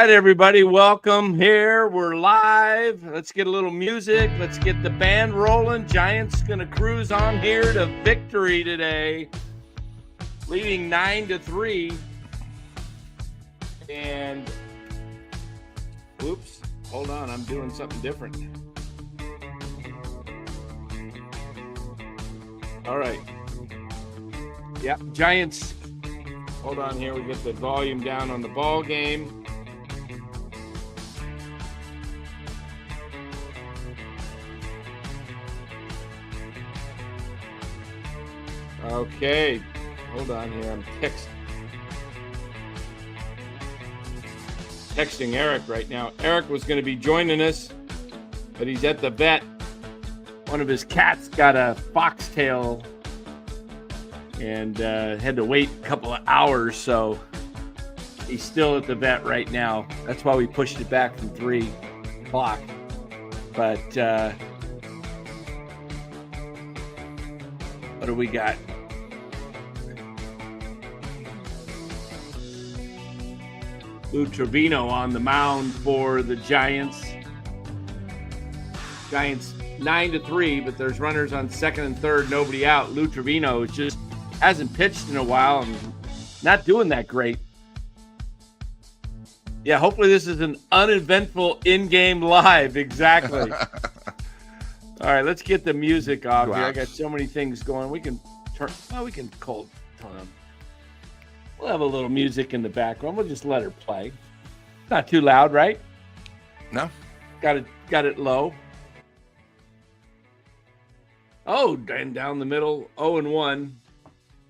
right, everybody, welcome here. We're live. Let's get a little music. Let's get the band rolling. Giants going to cruise on here to victory today, leading 9-3. And, oops, hold on. I'm doing something different. All right. Yeah, Giants. Hold on here. We get the volume down on the ball game. Okay, hold on here. I'm texting Eric right now. Eric was going to be joining us, but he's at the vet. One of his cats got a foxtail and had to wait a couple of hours, so he's still at the vet right now. That's why we pushed it back from 3 o'clock. But what do we got? Lou Trevino on the mound for the Giants. Giants 9-3, but there's runners on second and third, nobody out. Lou Trevino just hasn't pitched in a while and not doing that great. Yeah, hopefully this is an uneventful in-game live. Exactly. All right, let's get the music off here. I got so many things going. We can turn. Oh, we can cold tone. We'll have a little music in the background. We'll just let her play. Not too loud, right? No. Got it low. Oh, and down the middle, 0-1.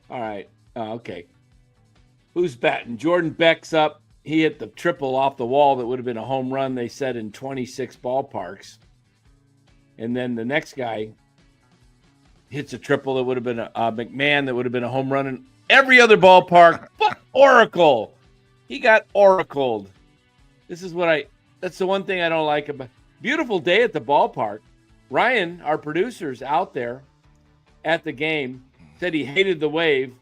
All right. Oh, okay. Who's batting? Jordan Beck's up. He hit the triple off the wall that would have been a home run, they said, in 26 ballparks. And then the next guy hits a triple that would have been a McMahon that would have been a home run in every other ballpark but Oracle. He got oracled. That's the one thing I don't like about. Beautiful day at the ballpark. Ryan, our producer's out there at the game, said he hated the wave,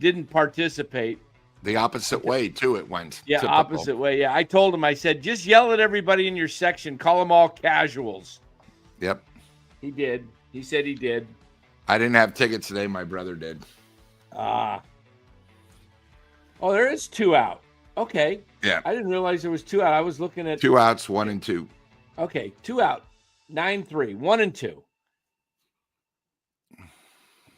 didn't participate. The opposite way, too, it went. Yeah, typical. Opposite way. Yeah, I told him, I said, just yell at everybody in your section. Call them all casuals. Yep. He did. He said he did. I didn't have tickets today. My brother did. Oh, there is 2 out. Okay. Yeah. I didn't realize there was 2 out. I was looking at 2 outs, 1 and 2. Okay, 2 out. 9-3, 1 and 2.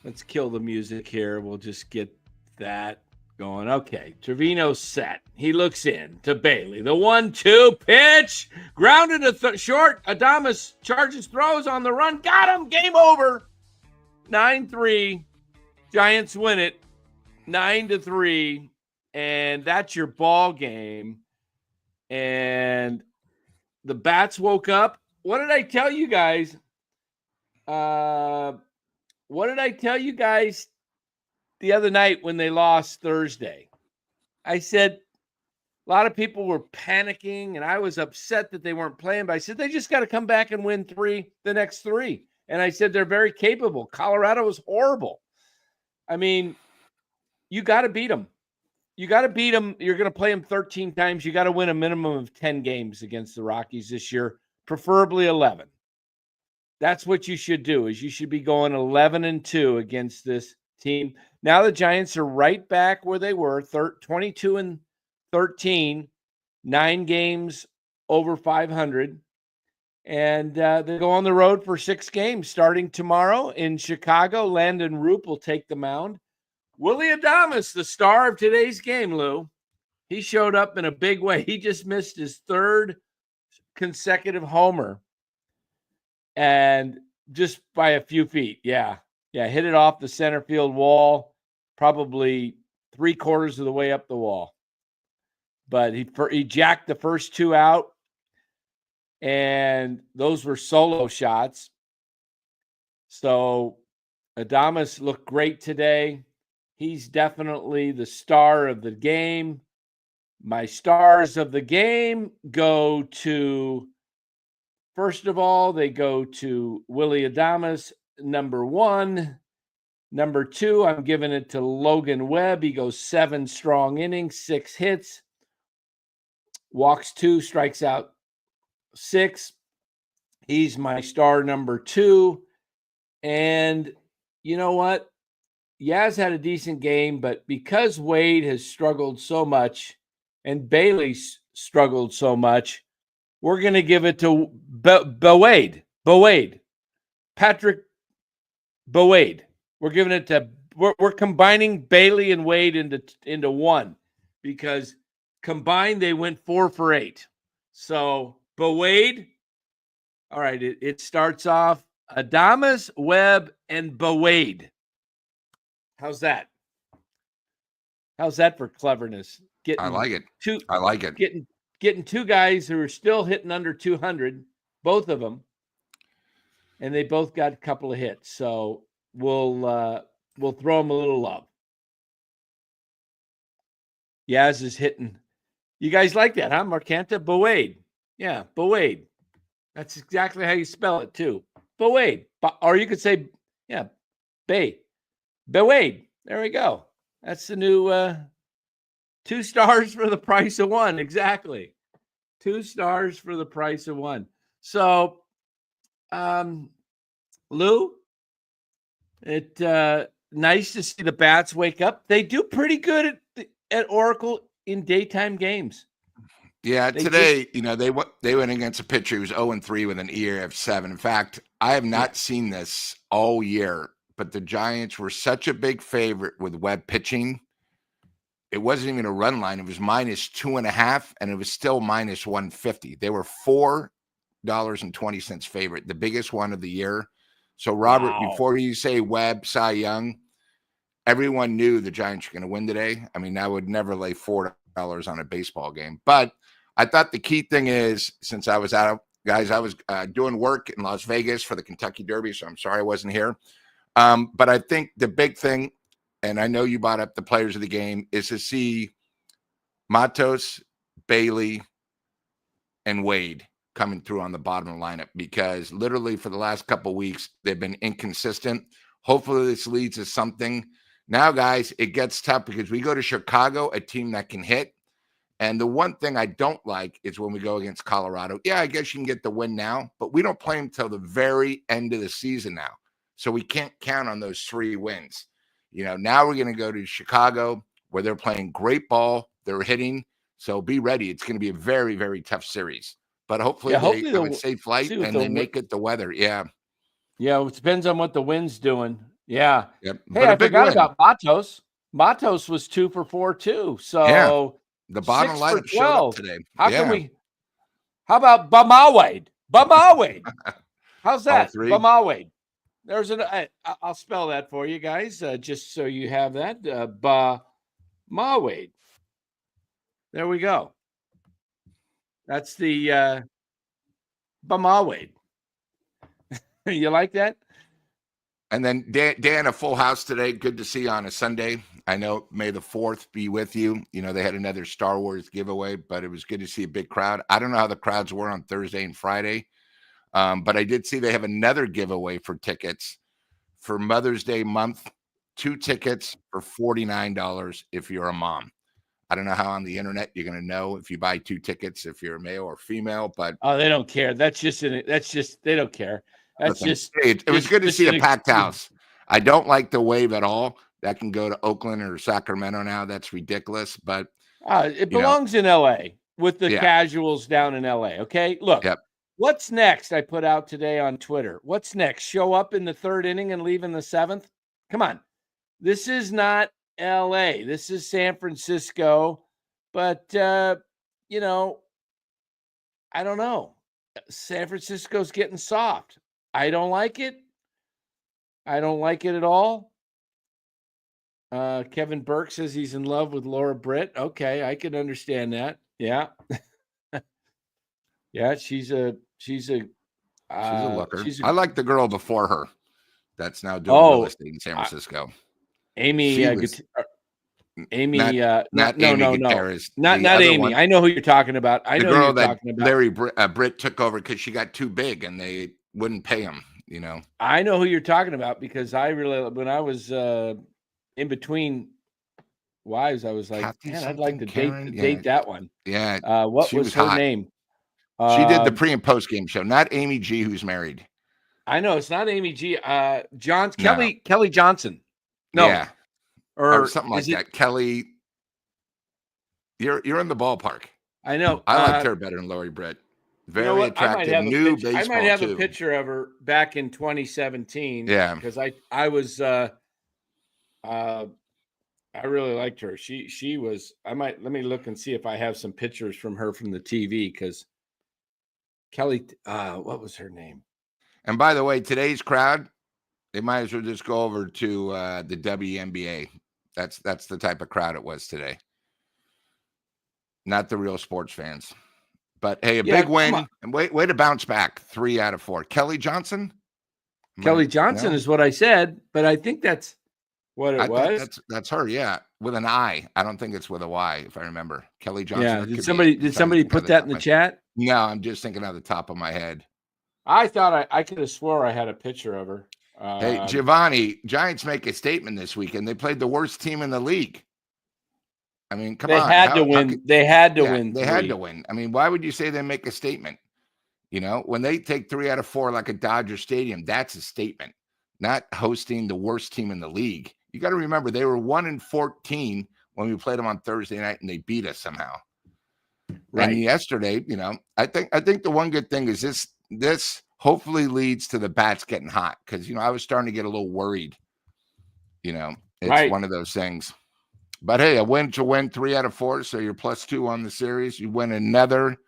Let's kill the music here. We'll just get that going. Okay, Trevino's set. He looks in to Bailey. The 1-2 pitch. Grounded to short. Adames charges, throws on the run. Got him. Game over. 9-3. Giants win it. 9-3. And that's your ball game. And the bats woke up. What did I tell you guys? What did I tell you guys the other night when they lost Thursday? I said a lot of people were panicking, and I was upset that they weren't playing. But I said they just got to come back and win the next 3. And I said they're very capable. Colorado was horrible. I mean, you got to beat them. You got to beat them. You're going to play them 13 times. You got to win a minimum of 10 games against the Rockies this year, preferably 11. That's what you should do, is you should be going 11-2 against this team. Now the Giants are right back where they were, 22-13, 9 games over 500. And they go on the road for 6 games starting tomorrow in Chicago. Landon Roop will take the mound. Willie Adames, the star of today's game, Lou. He showed up in a big way. He just missed his 3rd consecutive homer. And just by a few feet. Yeah, hit it off the center field wall, probably 3/4 of the way up the wall. But he jacked the first 2 out, and those were solo shots. So Adames looked great today. He's definitely the star of the game. My stars of the game go to, first of all, they go to Willie Adames, number 1. Number 2, I'm giving it to Logan Webb. He goes 7 strong innings, 6 hits, walks 2, strikes out 6. He's my star number 2. And you know what? Yaz had a decent game, but because Wade has struggled so much and Bailey's struggled so much, we're going to give it to Wade. Patrick Wade. We're giving it to we're combining Bailey and Wade into one, because combined they went 4 for 8. So Wade. All right, it starts off Adames, Webb, and Wade. How's that? How's that for cleverness? I like it. I like it. Getting 2 guys who are still hitting under 200, both of them, and they both got a couple of hits. So we'll throw them a little love. Yaz is hitting. You guys like that, huh, Marcanta? Wade. Yeah, Wade. That's exactly how you spell it too. Wade. Or you could say, yeah, Wade. There we go. That's the new 2 stars for the price of 1. Exactly. 2 stars for the price of 1. So, Lou, nice to see the bats wake up. They do pretty good at Oracle in daytime games. Yeah, today, they went against a pitcher who's 0-3 with an ERA of 7. In fact, I have not seen this all year, but the Giants were such a big favorite with Webb pitching. It wasn't even a run line. It was -2.5, and it was still -150. They were $4.20 favorite, the biggest one of the year. So, Robert, before you say Webb, Cy Young, everyone knew the Giants were going to win today. I mean, I would never lay $4 on a baseball game. But I thought the key thing is, since I was out, guys, I was doing work in Las Vegas for the Kentucky Derby, so I'm sorry I wasn't here. But I think the big thing, and I know you brought up the players of the game, is to see Matos, Bailey, and Wade coming through on the bottom of the lineup, because literally for the last couple of weeks, they've been inconsistent. Hopefully this leads to something. Now, guys, it gets tough because we go to Chicago, a team that can hit. And the one thing I don't like is when we go against Colorado. Yeah, I guess you can get the win now, but we don't play them till the very end of the season now. So we can't count on those 3 wins. Now we're going to go to Chicago, where they're playing great ball. They're hitting. So be ready. It's going to be a very, very tough series. But hopefully they have a safe flight and they make it the weather. Yeah. Yeah, it depends on what the wind's doing. Yeah. Yep. Hey, I forgot about Matos. Matos was 2 for 4 too. So yeah. The bottom lineup showed up today. How about Wade? How's that? Wade. There's I'll spell that for you guys, just so you have that. Wade. There we go. That's the Wade. You like that? And then Dan, a full house today. Good to see you on a Sunday. I know May the 4th be with you. They had another Star Wars giveaway, but it was good to see a big crowd. I don't know how the crowds were on Thursday and Friday, but I did see they have another giveaway for tickets for Mother's Day month. 2 tickets for $49 if you're a mom. I don't know how on the internet you're going to know if you buy 2 tickets if you're a male or female, but they don't care. They don't care. It was good to see a packed house. I don't like the wave at all. That can go to Oakland or Sacramento now. That's ridiculous. But it belongs in LA with the casuals down in LA. Okay. Look, What's next? I put out today on Twitter. What's next? Show up in the 3rd inning and leave in the 7th? Come on. This is not LA. This is San Francisco. But I don't know. San Francisco's getting soft. I don't like it. I don't like it at all. Kevin Burke says he's in love with Laura Britt. Okay, I can understand that. Yeah. Yeah, she's a looker. I like the girl before her that's now doing real estate in San Francisco. Amy Amy, not Gutierrez, not Amy. One. I know who you're talking about. I know who you're talking about. Larry Britt took over because she got too big and they wouldn't pay him. I know who you're talking about because when I was in between wives. I was like, Kathy man, I'd like something, to Karen. date that one. Yeah, What she was was her hot. name? She did the pre and post game show, not Amy G, who's married. I know it's not Amy G. No. Kelly Johnson. No, Yeah, or something like that. Kelly, you're in the ballpark. I know. I liked her better than Lori Britt. You know Very what? attractive, new baseball I might have too. a picture of her back in 2017. Yeah, because I was I really liked her. She was. Let me look and see if I have some pictures from her from the TV, because Kelly. What was her name? and by the way, today's crowd, they might as well just go over to the WNBA. That's the type of crowd it was today. Not the real sports fans. But hey, a big win, and way to bounce back. 3 out of 4. Kelly Johnson. Kelly Johnson is what I said, but I think that's what it was. Think that's her. Yeah, with an I. I don't think it's with a Y, if I remember. Kelly Johnson. Yeah. Did somebody put that in the chat? No, I'm just thinking out of the top of my head. I thought I could have swore I had a picture of her. Hey, Giovanni, Giants make a statement this weekend. They played the worst team in the league. I mean, come on. They had to win. They had to win. They had to win. I mean, why would you say they make a statement? You know, when they take 3 out of 4 like a Dodger Stadium, that's a statement, not hosting the worst team in the league. You got to remember, they were 1-14 when we played them on Thursday night, and they beat us somehow. Right. And yesterday, you know, I think the one good thing is this hopefully leads to the bats getting hot, because, you know, I was starting to get a little worried. You know, it's one of those things. But hey, a win to win, 3 out of 4. So you're +2 on the series. You win another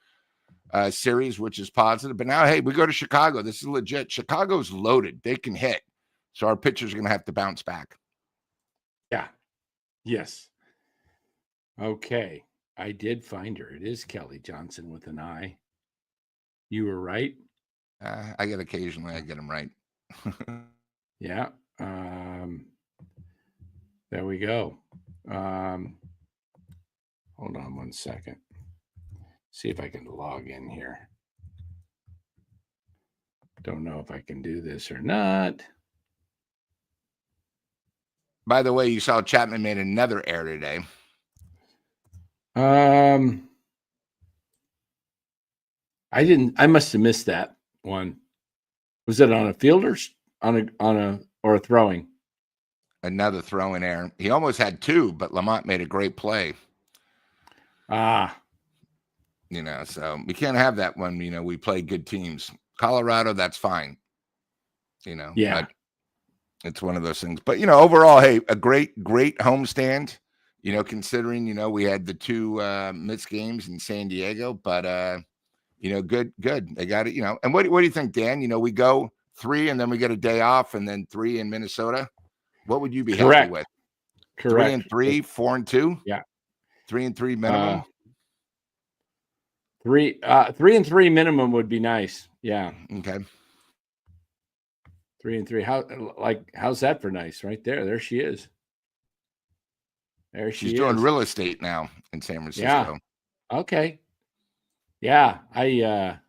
series, which is positive. But now, hey, we go to Chicago. This is legit. Chicago's loaded. They can hit. So our pitchers are going to have to bounce back. Yeah. Yes. Okay. I did find her. It is Kelly Johnson with an I. You were right. I get occasionally. I get them right. Yeah. There we go. Hold on one second. See if I can log in here. Don't know if I can do this or not. By the way, you saw Chapman made another error today. I didn't. I must have missed that one. Was it on a fielder, or a throwing? Another throwing error. He almost had 2, but Lamont made a great play. You know, so we can't have that when, you know, we play good teams. Colorado, that's fine. You know, yeah, but it's one of those things. But, you know, overall, hey, a great homestand, you know, considering, you know, we had the 2 missed games in San Diego, but, you know, good. They got it, you know. And what do you think, Dan? You know, we go 3 and then we get a day off, and then 3 in Minnesota. What would you be happy with? Correct. 3-3, 4-2? Yeah. 3-3 minimum? 3-3 minimum would be nice. Yeah. Okay. 3-3. How's that for nice? Right there. There she is. She's doing real estate now in San Francisco. Yeah. Okay. Yeah. I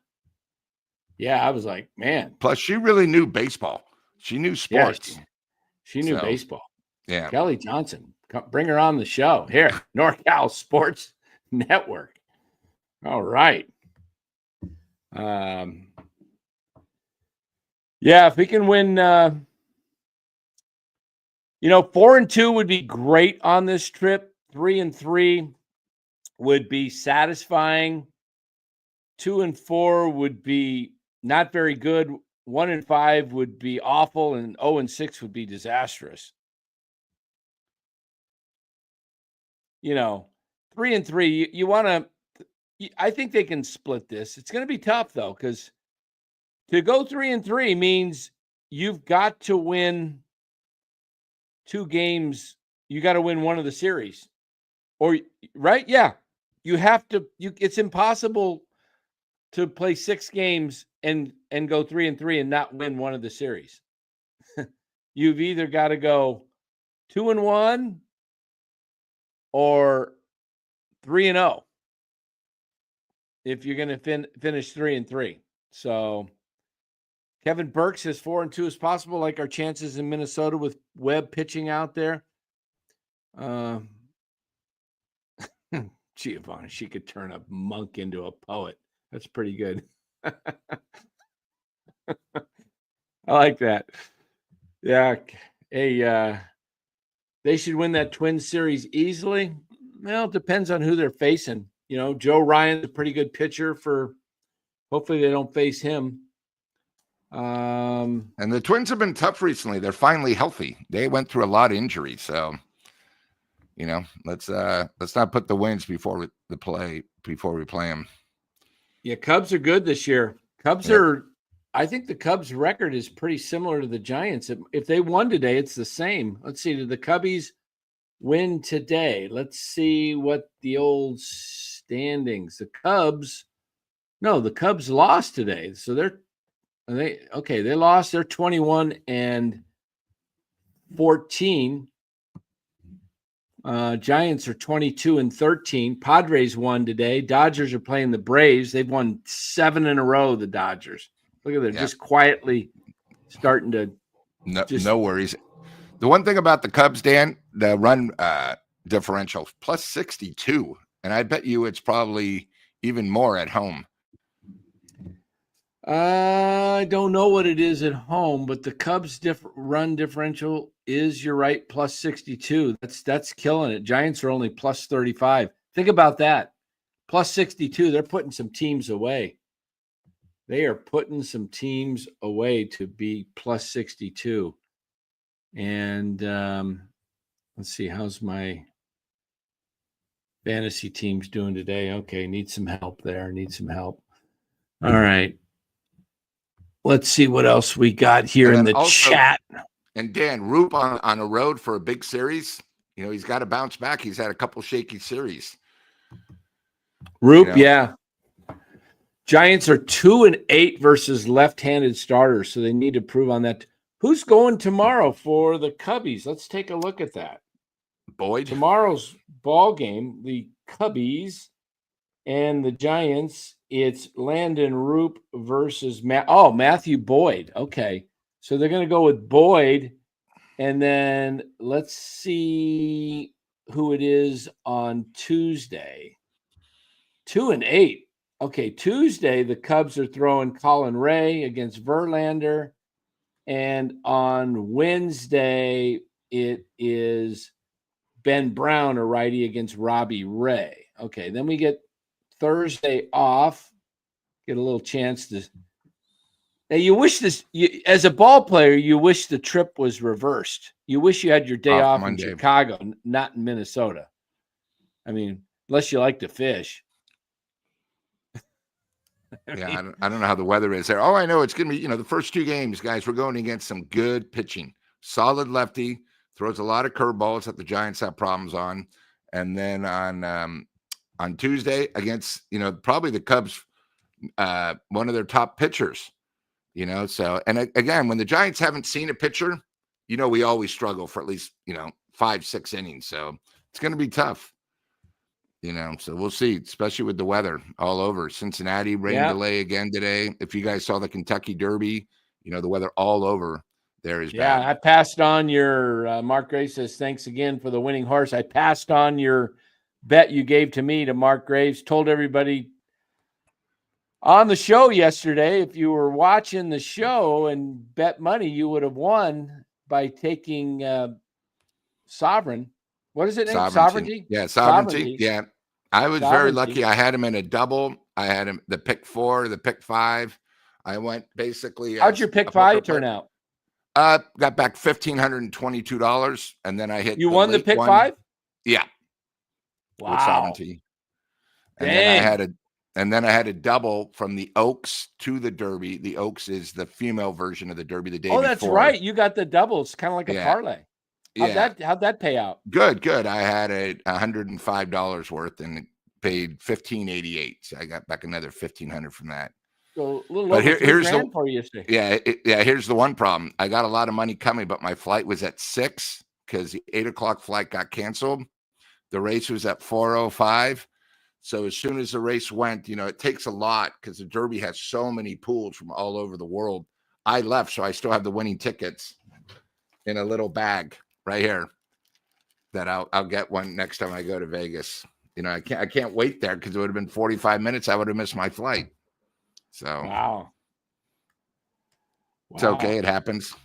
was like, man. Plus, she really knew baseball. She knew sports. Yeah, she knew baseball. Yeah. Kelly Johnson. Bring her on the show here. NorCal Sports Network. All right. Yeah, if we can win, 4-2 would be great on this trip. 3-3 would be satisfying. 2-4 would be not very good. 1-5 would be awful, and 0-6 would be disastrous. 3-3, you want to. I think they can split this. It's going to be tough, though, because to go 3-3 means you've got to win 2 games. You got to win one of the series, right? Yeah, you have to. It's impossible to play 6 games and go 3-3 and not win one of the series. You've either got to go 2-1 or 3-0 if you're going to finish 3-3. So Kevin Burke says 4-2 is possible, like our chances in Minnesota with Webb pitching out there. Giovanni, she could turn a monk into a poet. That's pretty good. I like that. Yeah. Hey, they should win that Twins series easily. Well, it depends on who they're facing. You know, Joe Ryan's a pretty good pitcher for. Hopefully, they don't face him. And the Twins have been tough recently. They're finally healthy. They went through a lot of injuries, so let's not put the wins before we play them. Yeah, Cubs are good this year. I think the Cubs' record is pretty similar to the Giants. If they won today, it's the same. Let's see. Did the Cubbies win today? Let's see what the old standings. The Cubs lost today. So they lost. They're 21-14. Giants are 22-13. Padres won today. Dodgers are playing the Braves. They've won 7 in a row, the Dodgers. Look at them, just quietly starting to. No worries. The one thing about the Cubs, Dan, the run differential plus 62, and I bet you it's probably even more at home. I don't know what it is at home, but the Cubs run differential is, you're right, plus 62. That's killing it. Giants are only plus 35. Think about that. Plus 62. They're putting some teams away. They are putting some teams away to be plus 62. And let's see, how's my fantasy teams doing today? Okay, need some help there. All right. Let's see what else we got here in the chat. And Dan, Roop on a road for a big series. He's got to bounce back. He's had a couple shaky series. Roop, yeah. Giants are 2-8 versus left-handed starters, so they need to prove on that. Who's going tomorrow for the Cubbies? Let's take a look at that. Boyd. Tomorrow's ball game, the Cubbies and the Giants, it's Landon Roop versus Matthew Boyd. Okay. So they're going to go with Boyd, and then let's see who it is on Tuesday. 2-8. Okay, Tuesday, the Cubs are throwing Colin Ray against Verlander. And on Wednesday, it is Ben Brown, a righty, against Robbie Ray. Okay, then we get Thursday off. Get a little chance to. Now, you wish as a ball player, you wish the trip was reversed. You wish you had your day off in Chicago, not in Minnesota. I mean, unless you like to fish. Yeah, I don't know how the weather is there. All I know, it's going to be, the first 2 games, guys, we're going against some good pitching. Solid lefty, throws a lot of curveballs that the Giants have problems on. And then on Tuesday against, probably the Cubs, one of their top pitchers, So, and again, when the Giants haven't seen a pitcher, we always struggle for at least, 5-6 innings. So it's going to be tough. So we'll see, especially with the weather all over. Cincinnati, rain delay again today. If you guys saw the Kentucky Derby, the weather all over there is bad. Yeah, I passed on your, Mark Graves says, thanks again for the winning horse. I passed on your bet you gave to me to Mark Graves, told everybody on the show yesterday, if you were watching the show and bet money, you would have won by taking Sovereign. What is it named? Sovereignty? Yeah, Sovereignty. Yeah. I was very lucky. I had him in a double. I had him the pick 4, the pick 5. I went basically. How'd your pick 5 turn out? Got back $1,522, and then I hit. You won the pick 5? Yeah. Wow. With Sovereignty. And then I had a double from the Oaks to the Derby. The Oaks is the female version of the Derby the day before. Oh, that's right. You got the doubles, kind of like a parlay. How'd that pay out? Good. I had $105 worth and paid $1,588. So I got back another $1,500 from that. So a little over here's the for you yesterday. Here's the one problem. I got a lot of money coming, but my flight was at 6 because the 8:00 flight got canceled. The race was at 4:05. So as soon as the race went, it takes a lot because the Derby has so many pools from all over the world. I left, so I still have the winning tickets in a little bag right here that I'll get one next time I go to Vegas. I can't wait there because it would have been 45 minutes. I would have missed my flight. So Wow. It's okay. It happens.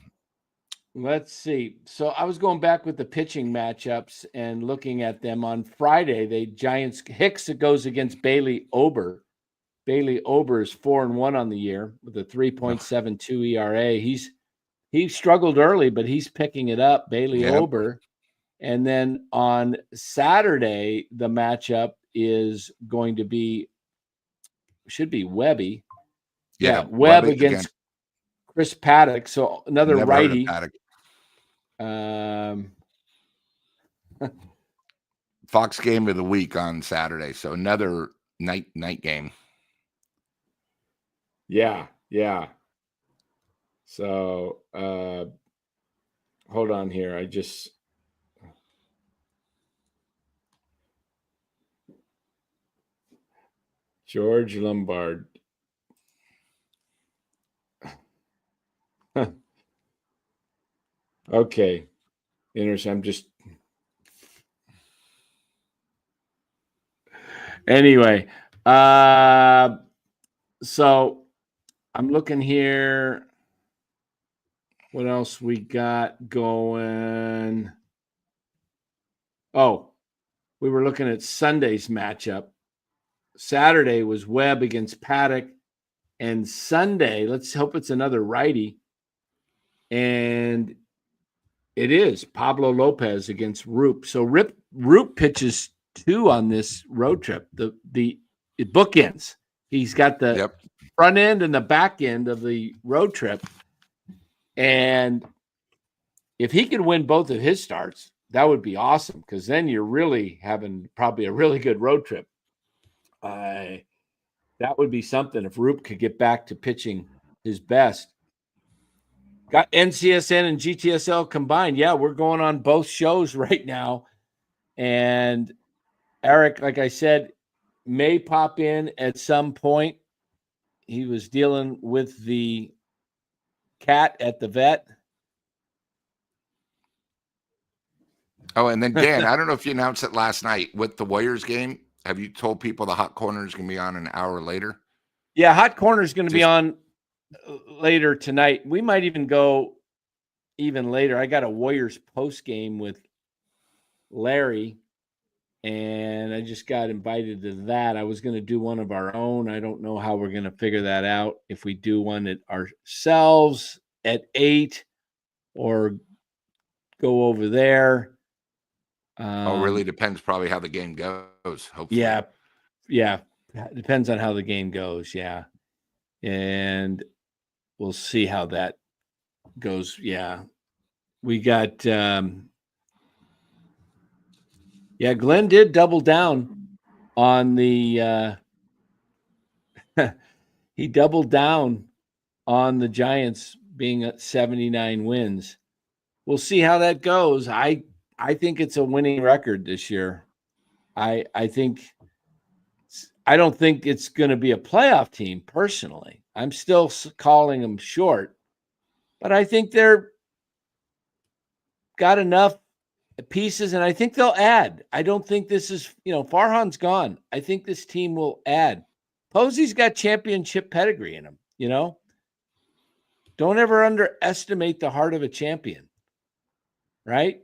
Let's see. So I was going back with the pitching matchups and looking at them on Friday. The Giants Hicks goes against Bailey Ober. Bailey Ober is 4-1 on the year with a 3.72 ERA. He struggled early, but he's picking it up. Bailey Ober. And then on Saturday, the matchup should be Webby. Yeah, Webb against Chris Paddock. So another righty. Fox game of the week on Saturday. So another night game. Yeah. So hold on here. George Lombard. Okay. I'm just anyway. So I'm looking here. What else we got going? Oh, we were looking at Sunday's matchup. Saturday was Webb against Paddock. And Sunday, let's hope it's another righty. And it is Pablo Lopez against Roop. So Roop pitches 2 on this road trip. It bookends. He's got the front end and the back end of the road trip. And if he can win both of his starts, that would be awesome because then you're really having probably a really good road trip. That would be something if Roop could get back to pitching his best. Got NCSN and GTSL combined. Yeah, we're going on both shows right now. And Eric, like I said, may pop in at some point. He was dealing with the cat at the vet. Oh, and then Dan, I don't know if you announced it last night with the Warriors game. Have you told people the Hot Corner is going to be on an hour later? Yeah, Hot Corner is going to be on later tonight. We might even go even later. I got a Warriors post game with Larry, and I just got invited to that. I was going to do one of our own. I don't know how we're going to figure that out. If we do one at ourselves at 8 or go over there. Really depends probably how the game goes. Hopefully. Yeah. Depends on how the game goes. Yeah. And we'll see how that goes. Yeah. We got, Glenn did double down on the, he doubled down on the Giants being at 79 wins. We'll see how that goes. I think it's a winning record this year. I don't think it's going to be a playoff team personally. I'm still calling them short, but I think they're got enough pieces, and I think they'll add. I don't think this is, Farhan's gone. I think this team will add. Posey's got championship pedigree in him, Don't ever underestimate the heart of a champion, right?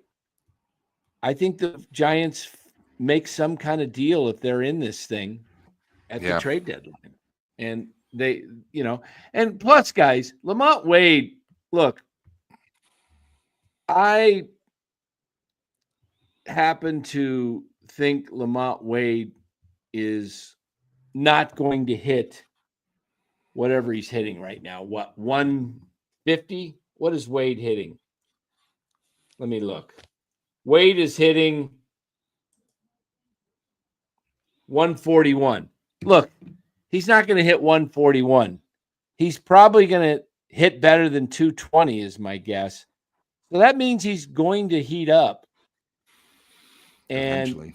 I think the Giants make some kind of deal if they're in this thing at the trade deadline. And they, and plus, guys, Lamont Wade, look, I happen to think Lamont Wade is not going to hit whatever he's hitting right now. What, 150? What is Wade hitting? Let me look. Wade is hitting 141. Look, he's not going to hit 141. He's probably going to hit better than 220 is my guess. So that means he's going to heat up. And eventually.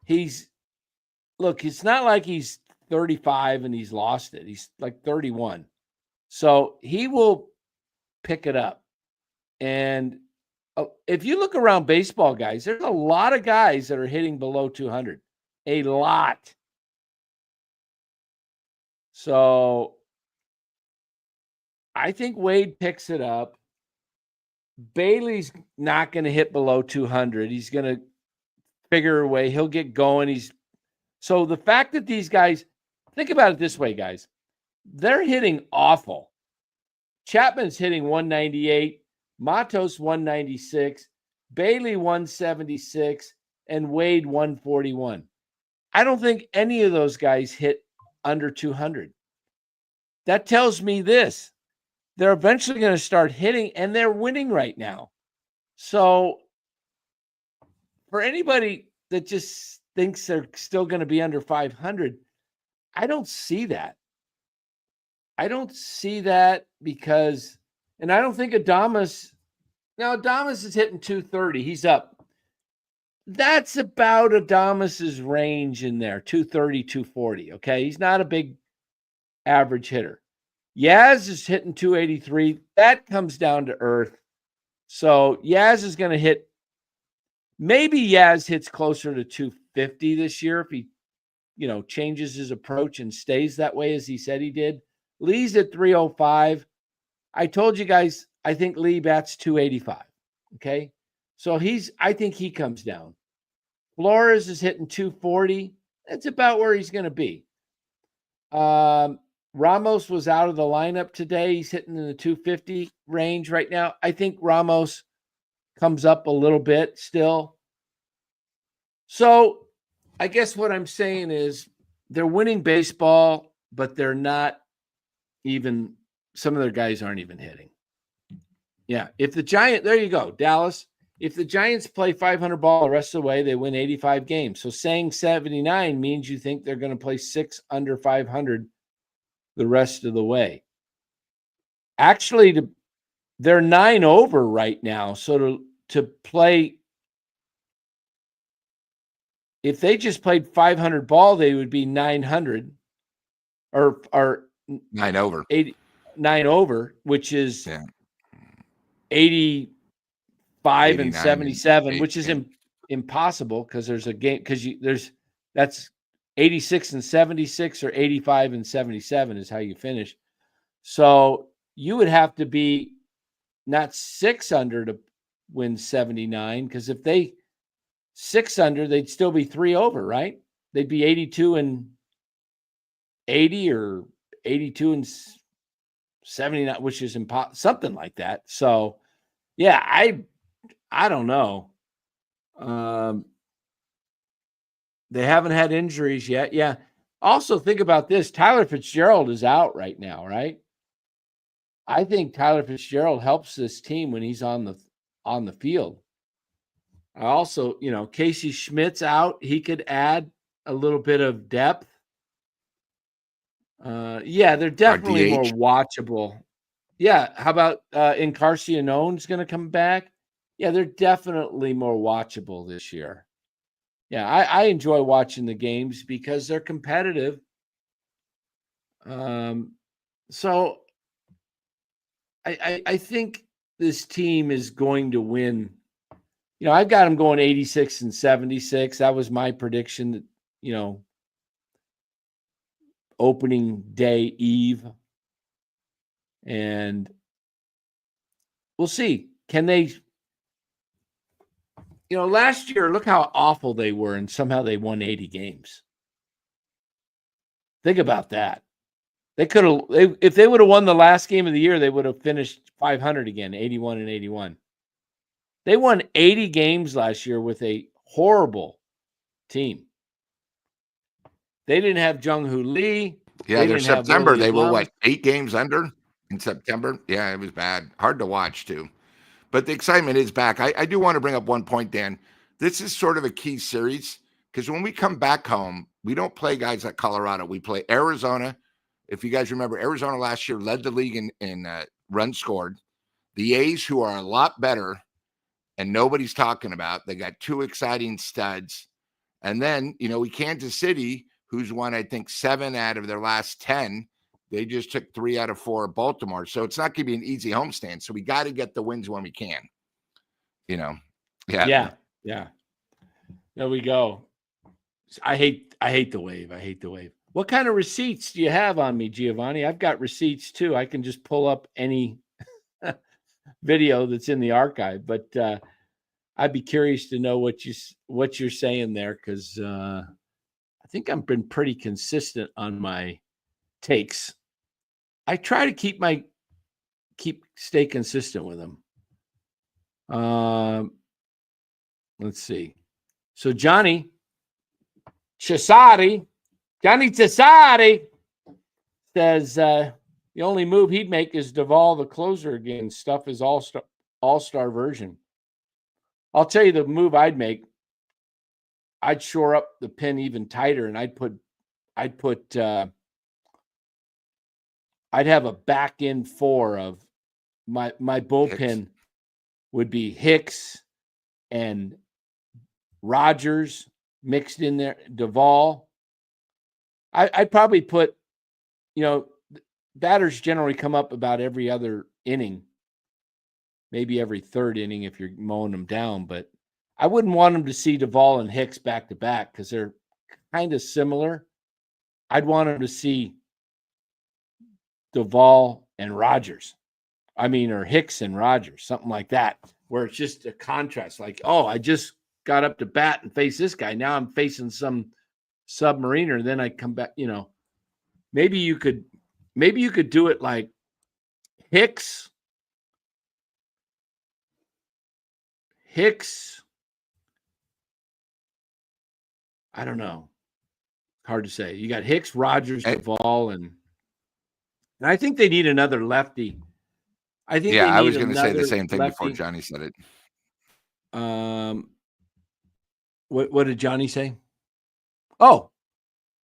It's not like he's 35 and he's lost it. He's like 31. So he will pick it up. And if you look around baseball, guys, there's a lot of guys that are hitting below 200. A lot. So I think Wade picks it up. Bailey's not going to hit below 200. He's going to figure a way. He'll get going. So the fact that these guys, think about it this way, guys, they're hitting awful. Chapman's hitting 198, Matos 196, Bailey 176, and Wade 141. I don't think any of those guys hit under 200. That tells me this. They're eventually going to start hitting, and they're winning right now. So for anybody that just thinks they're still going to be under 500, I don't see that. I don't see that because, and I don't think Adames is hitting 230. He's up. That's about Adames's range in there, 230, 240. Okay. He's not a big average hitter. Yaz is hitting 283. That comes down to earth. So Yaz is going to hit, maybe Yaz hits closer to 250 this year if he, changes his approach and stays that way as he said he did. Lee's at 305. I told you guys, I think Lee bats 285. Okay. So I think he comes down. Flores is hitting 240. That's about where he's going to be. Ramos was out of the lineup today. He's hitting in the 250 range right now. I think Ramos comes up a little bit still. So I guess what I'm saying is they're winning baseball, but they're not even, some of their guys aren't even hitting. Yeah. There you go, Dallas. If the Giants play 500 ball the rest of the way, they win 85 games. So saying 79 means you think they're going to play 6 under 500 the rest of the way. Actually, they're 9 over right now. So to play, if they just played 500 ball, they would be 900 or 9 over. 9 over, which is 85 and 77, which is impossible because there's a game that's 86 and 76 or 85 and 77 is how you finish. So you would have to be not 6 under to win 79 because if they 6 under, they'd still be 3 over, right? They'd be 82 and 80 or 82 and 79, which is something like that. So, yeah, I don't know. They haven't had injuries yet. Yeah. Also, think about this. Tyler Fitzgerald is out right now, right? I think Tyler Fitzgerald helps this team when he's on the field. I also, Casey Schmidt's out. He could add a little bit of depth. Yeah, they're definitely more watchable. Yeah. How about Encarnacion's going to come back? Yeah, they're definitely more watchable this year. Yeah, I enjoy watching the games because they're competitive. So I think this team is going to win. I've got them going 86 and 76. That was my prediction that, opening day eve. And we'll see. Can they, last year, look how awful they were, and somehow they won 80 games. Think about that. They could have, if they would have won the last game of the year, they would have finished 500 again, 81 and 81. They won 80 games last year with a horrible team. They didn't have Jung-Hoo Lee. Yeah, their September, they were 8 games under in September? Yeah, it was bad. Hard to watch, too. But the excitement is back. I do want to bring up one point, Dan. This is sort of a key series because when we come back home, we don't play guys like Colorado. We play Arizona. If you guys remember, Arizona last year led the league in runs scored. The A's, who are a lot better and nobody's talking about, they got 2 exciting studs. And then, Kansas City, who's won, I think, 7 out of their last 10. They just took 3 out of 4 at Baltimore. So it's not going to be an easy homestand. So we got to get the wins when we can. Yeah. Yeah. There we go. I hate the wave. I hate the wave. What kind of receipts do you have on me, Giovanni? I've got receipts too. I can just pull up any video that's in the archive, but I'd be curious to know what you're saying there, because I think I've been pretty consistent on my takes. I try to stay consistent with them. Let's see. So Johnny Cesari says the only move he'd make is Duvall the closer again. Stuff is all-star version. I'll tell you the move I'd make. I'd shore up the pin even tighter, and I'd have a back end four of my bullpen. Hicks. Would be Hicks and Rogers mixed in there, Duvall. I'd probably put, batters generally come up about every other inning, maybe every third inning if you're mowing them down, but I wouldn't want them to see Duvall and Hicks back to back because they're kind of similar. I'd want them to see Duvall and Rogers. Or Hicks and Rogers, something like that, where it's just a contrast. Like, oh, I just got up to bat and face this guy. Now I'm facing some submariner. Then I come back. Maybe you could do it like Hicks. I don't know. Hard to say. You got Hicks, Rogers, Duvall, and I think they need another lefty. I was going to say the same thing before Johnny said it. What did Johnny say? Oh,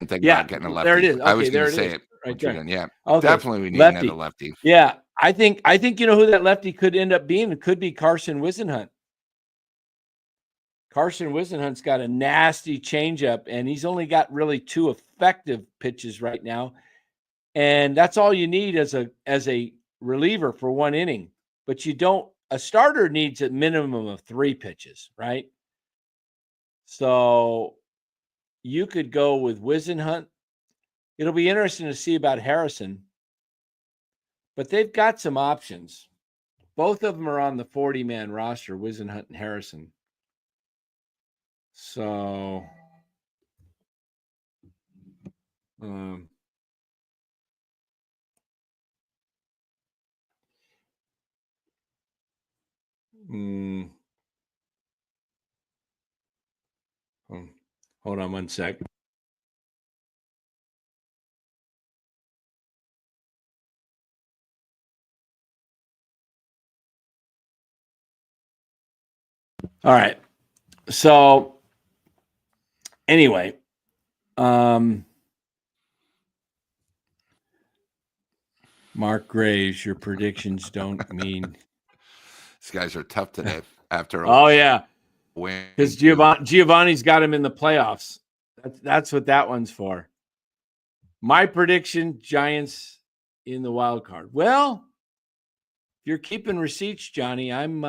about getting a lefty. There it is. Okay, I was going to say it right there. Yeah, okay. Definitely we need another lefty. Yeah, I think who that lefty could end up being. It could be Carson Whisenhunt. Carson Whisenhunt's got a nasty changeup, and he's only got really 2 effective pitches right now, and that's all you need as a reliever for 1 inning. But a starter needs a minimum of 3 pitches, right? So you could go with Whisenhunt. It'll be interesting to see about Harrison, but they've got some options. Both of them are on the 40-man roster, Whisenhunt and Harrison. So hold on 1 sec. All right. So anyway, Mark Graves, your predictions don't mean. These guys are tough today after. Win. Because Giovanni's got him in the playoffs. That's what that one's for. My prediction: Giants in the wild card. Well, if you're keeping receipts, Johnny, I'm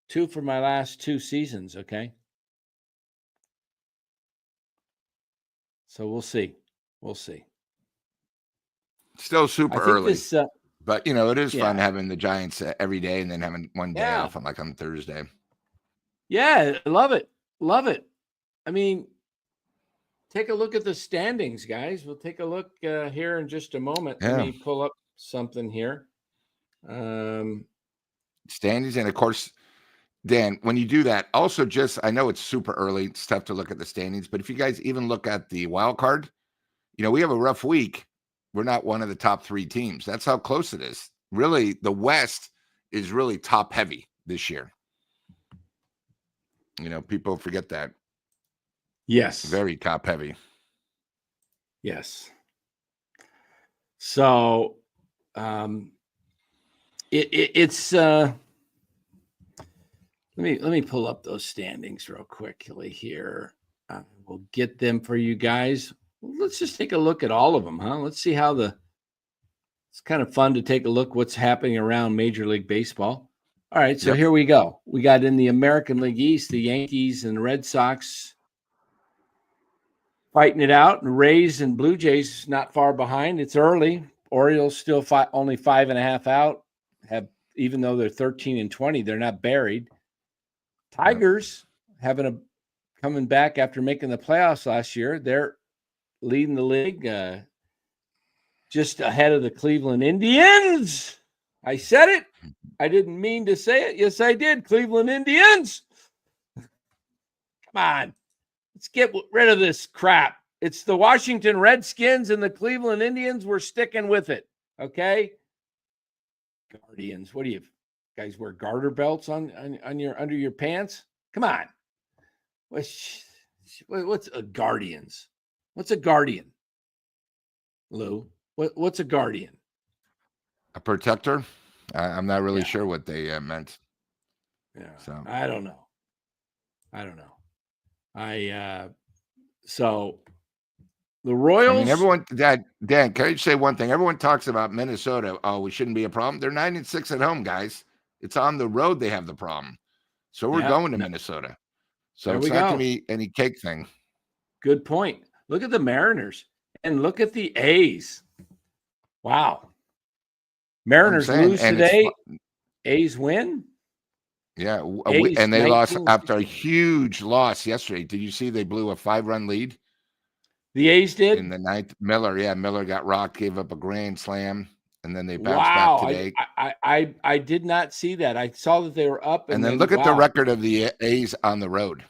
2 for my last 2 seasons. Okay. So we'll see. Still super early. But, it is fun having the Giants every day and then having 1 day off on Thursday. Yeah, love it. I mean, take a look at the standings, guys. We'll take a look here in just a moment. Yeah. Let me pull up something here. Standings, and of course, Dan, when you do that, also I know it's super early. It's tough to look at the standings, but if you guys even look at the wild card, we have a rough week. We're not one of the top 3 teams. That's how close it is. Really, the West is really top heavy this year. People forget that. Yes. Very top heavy. Yes. So, it's let me pull up those standings real quickly here. We'll get them for you guys. Let's just take a look at all of them, huh? Let's see how it's kind of fun to take a look what's happening around Major League Baseball. All right, so Yep. here we go. We got in the American League East, the Yankees and the Red Sox fighting it out, and Rays and Blue Jays not far behind. It's early. Orioles still only 5.5 out. Even though they're 13-20, they're not buried. Tigers coming back after making the playoffs last year. They're leading the league, just ahead of the Cleveland Indians. I said it. I didn't mean to say it. Yes, I did. Cleveland Indians. Come on. Let's get rid of this crap. It's the Washington Redskins and the Cleveland Indians. We're sticking with it. Okay? Guardians. What do you guys wear garter belts on your under your pants? Come on. What's a Guardians? What's a Guardian? Lou, what's a Guardian? A protector? I'm not really sure what they meant. Yeah. So I don't know. So the Royals. I mean, everyone, Dan, can I just say one thing? Everyone talks about Minnesota. Oh, we shouldn't be a problem. They're 9-6 at home, guys. It's on the road they have the problem. So we're going to Minnesota. So it's not going to be any cake thing. Good point. Look at the Mariners and look at the A's. Wow. Mariners lose today. A's win. Yeah, and they lost after a huge loss yesterday. Did you see they blew a 5-run lead? The A's did? In the ninth. Miller got rocked, gave up a grand slam, and then they bounced back today. I did not see that. I saw that they were up. And then look at the record of the A's on the road.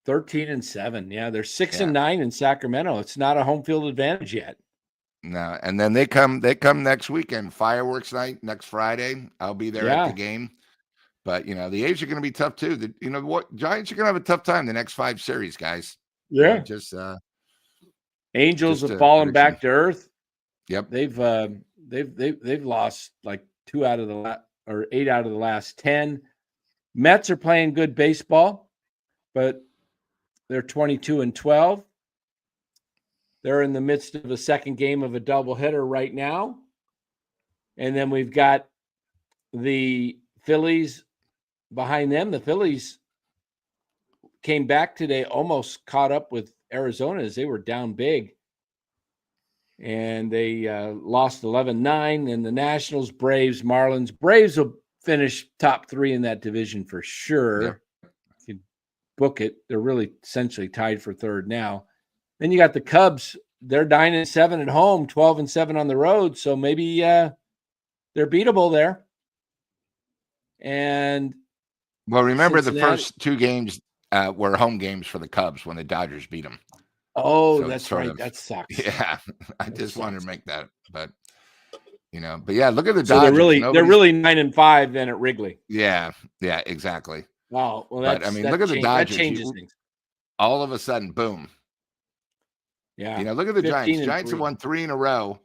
13-7. Yeah, they're 6-9 in Sacramento. It's not a home field advantage yet. No, and then they come next weekend, fireworks night next Friday. I'll be there at the game. But the A's are going to be tough too. Giants are going to have a tough time the next 5 series, guys. Yeah, Angels have fallen back to earth. Yep, they've lost like 8 out of the last 10. Mets are playing good baseball, but they're 22-12. They're in the midst of a second game of a doubleheader right now. And then we've got the Phillies behind them. The Phillies came back today, almost caught up with Arizona as they were down big. And they lost 11-9. And the Nationals, Braves, Marlins. Braves will finish top 3 in that division for sure. Yep. You can book it. They're really essentially tied for third now. Then you got the Cubs. They're 9-7 at home, 12-7 on the road. So maybe they're beatable there. And remember the first 2 games were home games for the Cubs when the Dodgers beat them. Oh, so that's right. That sucks. Yeah, I just wanted to make that, but but yeah, look at the so Dodgers. They're really 9-5 then at Wrigley. Yeah, exactly. Wow. Well, look at the Dodgers. That changes things. All of a sudden, boom. Yeah. Look at the Giants. Giants have won 3 in a row,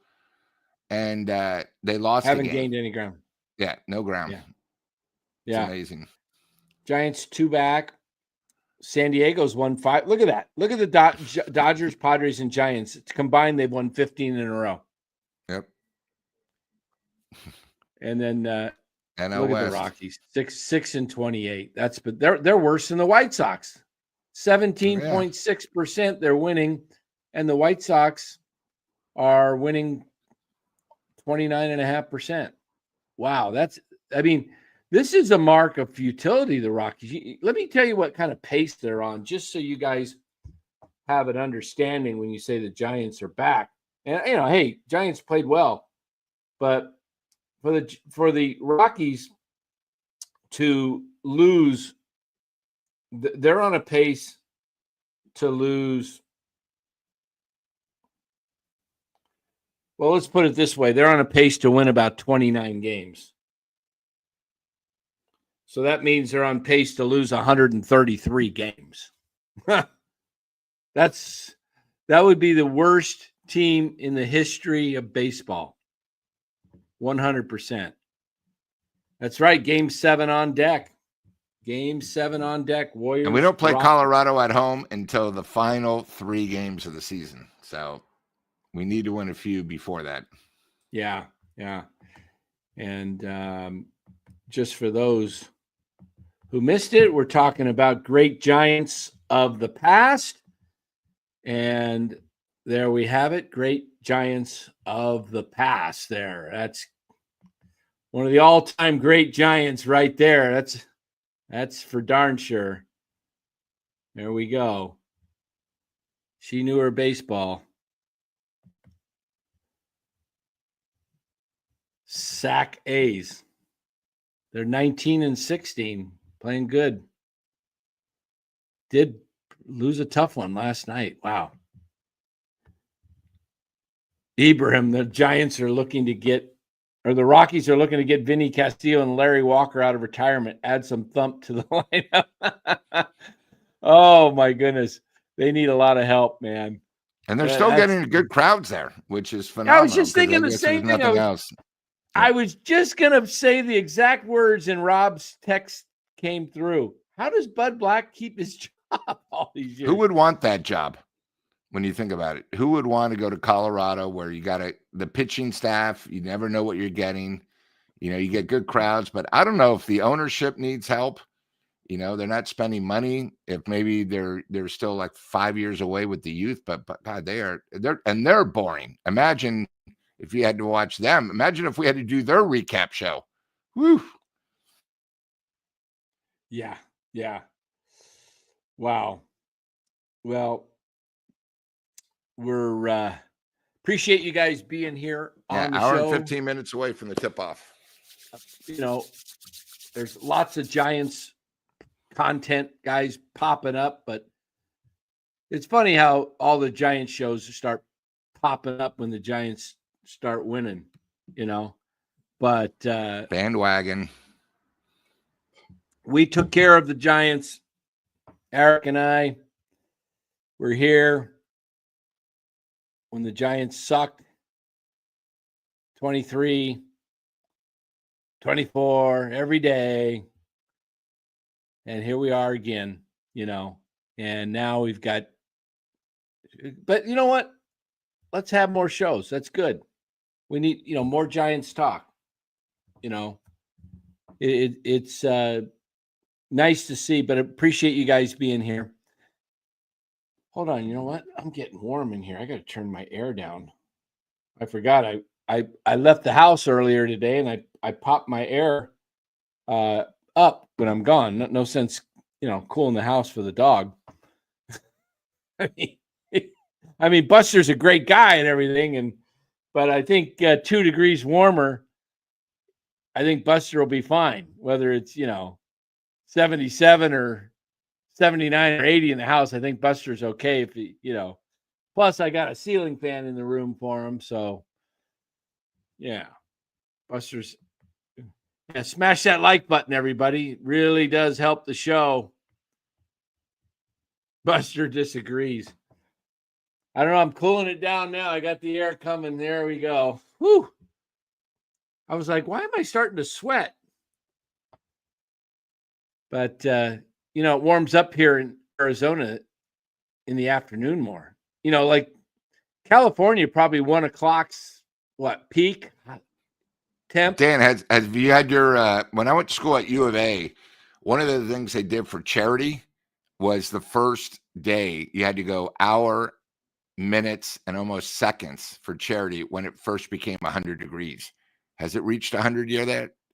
and they lost. Haven't gained any ground. Yeah, no ground. Yeah. It's amazing. Giants 2 back. San Diego's won 5. Look at that. Look at the Dodgers, Padres, and Giants. Combined, they've won 15 in a row. Yep. And then NL look West. at the Rockies, 6-28. But they're worse than the White Sox. 17.6% they're winning, and the White Sox are winning 29.5%. Wow, this is a mark of futility, the Rockies. Let me tell you what kind of pace they're on, just so you guys have an understanding when you say the Giants are back. And, hey, Giants played well. But for the Rockies to lose, they're on a pace to lose. Well, let's put it this way. They're on a pace to win about 29 games. So that means they're on pace to lose 133 games. That would be the worst team in the history of baseball. 100%. That's right. Game 7 on deck. Game 7 on deck. Warriors. And we don't play Colorado at home until the final 3 games of the season. So we need to win a few before that. Yeah. And just for those who missed it, we're talking about great Giants of the past. And there we have it. Great Giants of the past there. That's one of the all-time great Giants right there. That's for darn sure. There we go. She knew her baseball. Sack A's. They're 19-16, playing good. Did lose a tough one last night. Wow. Ibrahim, the Giants are looking to get, or the Rockies are looking to get Vinny Castillo and Larry Walker out of retirement. Add some thump to the lineup. Oh, my goodness. They need a lot of help, man. And they're still getting good crowds there, which is phenomenal. I was just thinking the same thing. I was just going to say the exact words, and Rob's text came through. How does Bud Black keep his job all these years? Who would want that job when you think about it? Who would want to go to Colorado where you got the pitching staff, you never know what you're getting, you get good crowds, but I don't know if the ownership needs help. They're not spending money. If maybe they're still like 5 years away with the youth, but God, they're boring. Imagine if you had to watch them. Imagine if we had to do their recap show. Woo. Yeah. Wow. Well, we're appreciate you guys being here on the hour show. And 15 minutes away from the tip-off. There's lots of Giants content guys popping up, but it's funny how all the Giants shows start popping up when the Giants start winning, but bandwagon. We took care of the Giants. Eric and I were here when the Giants sucked. 23, 24 every day. And here we are again, and now we've got, but you know what? Let's have more shows. That's good. We need, more Giants talk. It's nice to see, but I appreciate you guys being here. Hold on. You know what? I'm getting warm in here. I got to turn my air down. I forgot. I left the house earlier today, and I popped my air up when I'm gone. No sense, cooling the house for the dog. I mean, Buster's a great guy and everything, but I think 2 degrees warmer, I think Buster will be fine. Whether it's 77 or 79 or 80 in the house, I think Buster's okay if he, Plus, I got a ceiling fan in the room for him, so yeah, Buster's. Yeah, smash that like button, everybody. It really does help the show. Buster disagrees. I don't know. I'm cooling it down now. I got the air coming. There we go. Whew. I was like, why am I starting to sweat? But, it warms up here in Arizona in the afternoon more. Like California, probably 1 o'clock's peak temp. Dan, have you had your when I went to school at U of A, one of the things they did for charity was the first day you had to go hour, minutes, and almost seconds for charity when it first became 100 degrees. Has it reached 100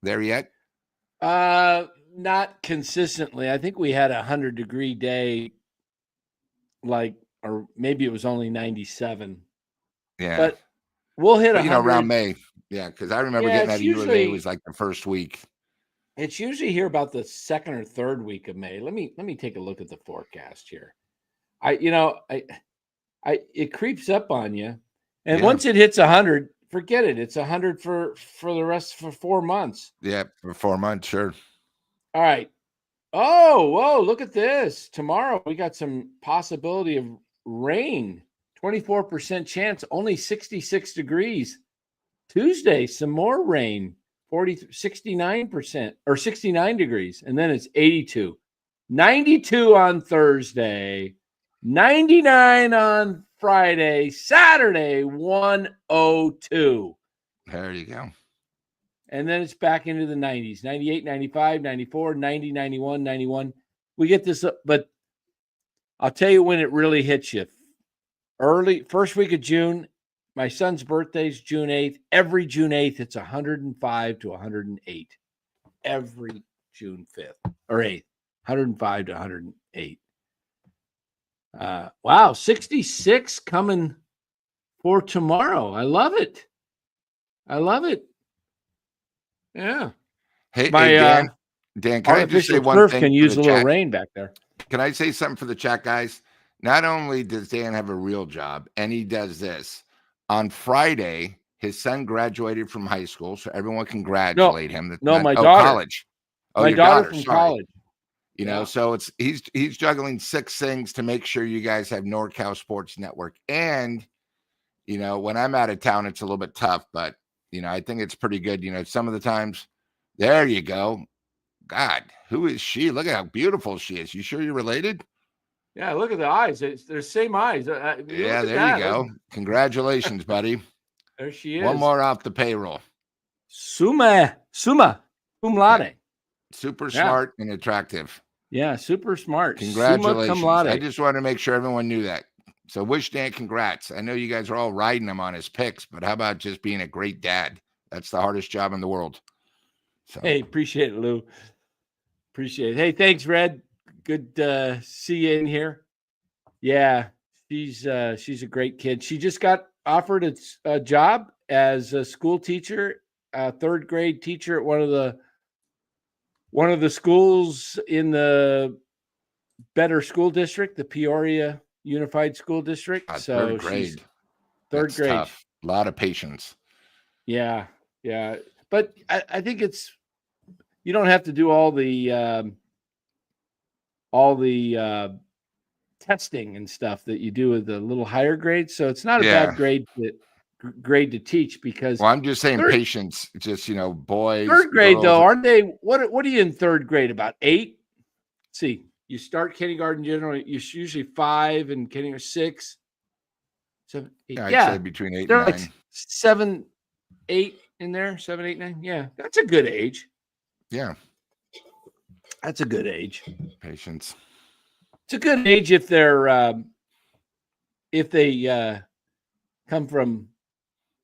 there yet? Not consistently. I think we had a 100-degree day, or maybe it was only 97. Yeah. But we'll hit 100. Around May. Yeah, because I remember getting out of U of A was like the first week. It's usually here about the 2nd or 3rd week of May. Let me take a look at the forecast here. It creeps up on you, and once it hits 100, forget it. It's 100 for the rest for 4 months. Yeah, for 4 months, sure. All right. Oh, whoa! Look at this. Tomorrow we got some possibility of rain. 24% chance. Only 66 degrees. Tuesday, some more rain. 69% or 69 degrees, and then it's 82. 92 on Thursday. 99 on Friday. Saturday, 102. There you go. And then it's back into the 90s, 98, 95, 94, 90, 91, 91. We get this, but I'll tell you when it really hits you. Early, first week of June, my son's birthday is June 8th. Every June 8th, it's 105 to 108. Every June 5th or 8th, 105 to 108. Wow, 66 coming for tomorrow. I love it. I love it. Yeah. Hey, My Dan, can I just say artificial one turf thing can for use the a little chat? rain back there. Can I say something for the chat, guys? Not only does Dan have a real job, and he does this. On Friday, his son graduated from high school, so everyone congratulate him. That's No, not, my daughter. college. Oh, My your daughter daughter. from Sorry. college. You know, so he's juggling 6 things to make sure you guys have NorCal Sports Network. And, you know, when I'm out of town, it's a little bit tough, but, you know, I think it's pretty good. You know, some of the times, there you go. God, who is she? Look at how beautiful she is. You sure you're related? Yeah, look at the eyes. They're the same eyes. Yeah, there you go. Congratulations, buddy. There she is. One more off the payroll. Summa, cum laude. Yeah. Super smart and attractive. Yeah, super smart. Congratulations. Summa cum laude. I just wanted to make sure everyone knew that. So wish Dan congrats. I know you guys are all riding him on his picks, but how about just being a great dad? That's the hardest job in the world. So. Hey, appreciate it, Lou. Appreciate it. Hey, thanks, Red. Good to see you in here. Yeah, she's a great kid. She just got offered a job as a school teacher, a 3rd grade teacher at one of the schools in the better school district, the Peoria Unified School District. So 3rd grade. She's 3rd grade. Tough. A lot of patience. Yeah. But I think you don't have to do all the testing and stuff that you do with the little higher grades. So it's not a bad grade to teach because. Well, I'm just saying patience. Just, you know, boys. 3rd grade, girls. though, aren't they? What are you in 3rd grade? About 8? Let's see, you start kindergarten generally. You're usually 5 and kindergarten 6. 7, 8. I'd say between 8 and 9. Like 7, 8 in there. 7, 8, 9. Yeah, that's a good age. Yeah, that's a good age. Patience. It's a good age if they come from,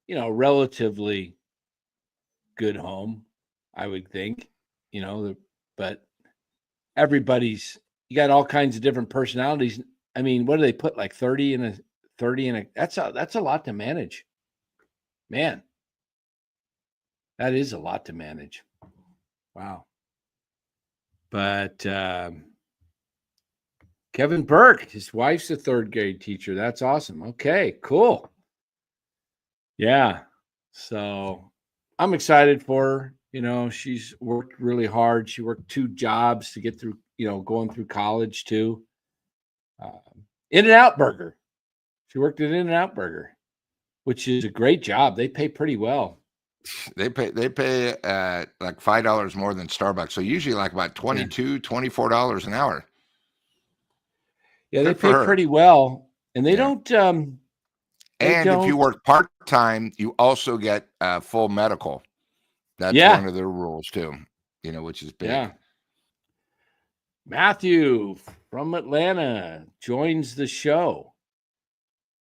you know, relatively good home, I would think, you know, but you got all kinds of different personalities. I mean, what do they put, like 30 in a, that's a lot to manage, man. That is a lot to manage. Wow. But, Kevin Burke, his wife's a 3rd grade teacher. That's awesome. Okay, cool. Yeah. So I'm excited for her. You know, she's worked really hard. She worked 2 jobs to get through, you know, going through college too. In-N-Out Burger. She worked at In-N-Out Burger, which is a great job. They pay pretty well. They pay like $5 more than Starbucks. So usually like about $22, $24 an hour. Yeah, they pay pretty well, and they don't. And if you work part-time, you also get full medical. That's one of their rules too, you know, which is big. Yeah. Matthew from Atlanta joins the show.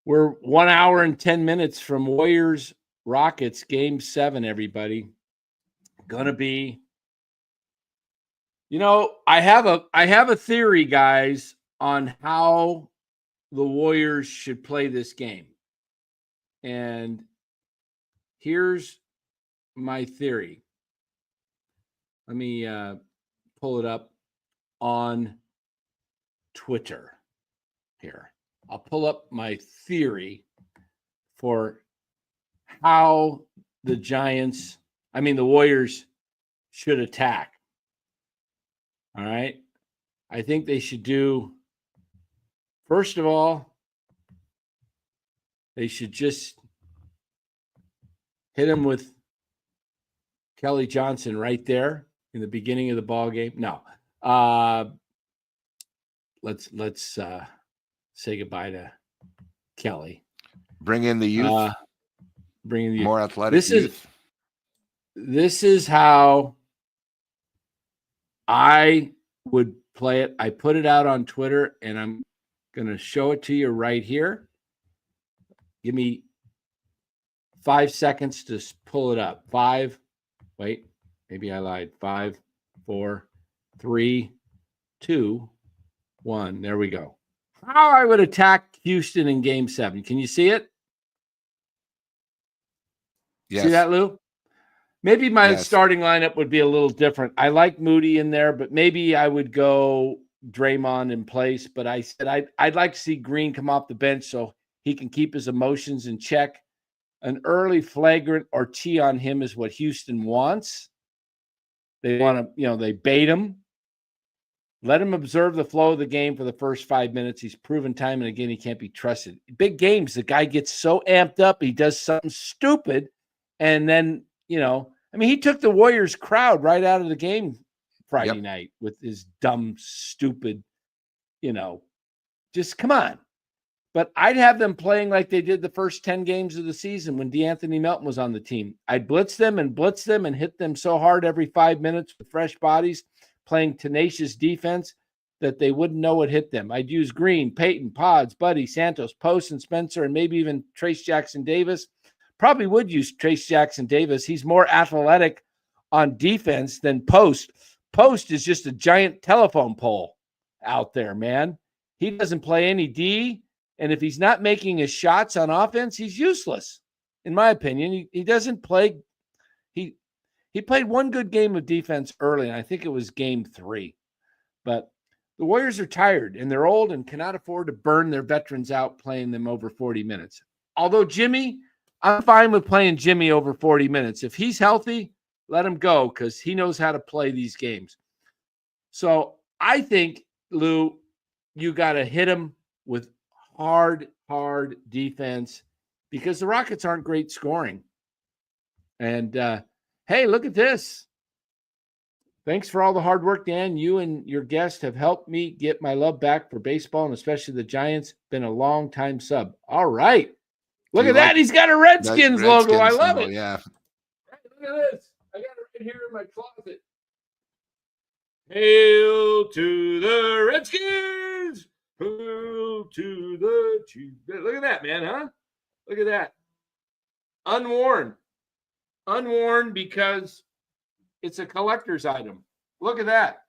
We're 1 hour and 10 minutes from Warriors Rockets Game 7, everybody. Gonna be, you know, I have a theory, guys, on how the Warriors should play this game. And here's my theory. Let me pull it up on Twitter here. I'll pull up my theory for how the Warriors should attack. All right. I think they should do, first of all, they should just hit him with Kelly Johnson right there in the beginning of the ball game. No. Let's say goodbye to Kelly. Bring in the youth. Bring in the more athletic youth. This is how I would play it. I put it out on Twitter, and I'm going to show it to you right here. Give me 5 seconds to pull it up. 5. Wait, maybe I lied. 5, 4, 3, 2, 1. There we go. How I would attack Houston in Game 7. Can you see it? Yes. See that, Lou? Maybe my starting lineup would be a little different. I like Moody in there, but maybe I would go Draymond in place. But I said I'd like to see Green come off the bench so he can keep his emotions in check. An early flagrant or tee on him is what Houston wants. They want to, they bait him. Let him observe the flow of the game for the first 5 minutes. He's proven time and again he can't be trusted. Big games, the guy gets so amped up, he does something stupid, and then, he took the Warriors crowd right out of the game Friday night with his dumb, stupid, just come on. But I'd have them playing like they did the first 10 games of the season when DeAnthony Melton was on the team. I'd blitz them and hit them so hard every 5 minutes with fresh bodies, playing tenacious defense that they wouldn't know what hit them. I'd use Green, Peyton, Pods, Buddy, Santos, Post, and Spencer, and maybe even Trace Jackson Davis. Probably would use Trace Jackson Davis. He's more athletic on defense than Post. Post is just a giant telephone pole out there, man. He doesn't play any D, and if he's not making his shots on offense, he's useless, in my opinion. He doesn't play. He played one good game of defense early, and I think it was game 3. But the Warriors are tired, and they're old and cannot afford to burn their veterans out playing them over 40 minutes. Although Jimmy, I'm fine with playing Jimmy over 40 minutes. If he's healthy, let him go because he knows how to play these games. So I think, Lou, you got to hit him with hard defense because the Rockets aren't great scoring. And, hey, look at this. Thanks for all the hard work, Dan. You and your guest have helped me get my love back for baseball and especially the Giants. Been a long time sub. All right. Look at that. He's got a Redskins logo. I love it. Yeah. Hey, look at this. I got it right here in my closet. Hail to the Redskins. Hail to the Chiefs. Look at that, man, huh? Look at that. Unworn. Unworn because it's a collector's item. Look at that.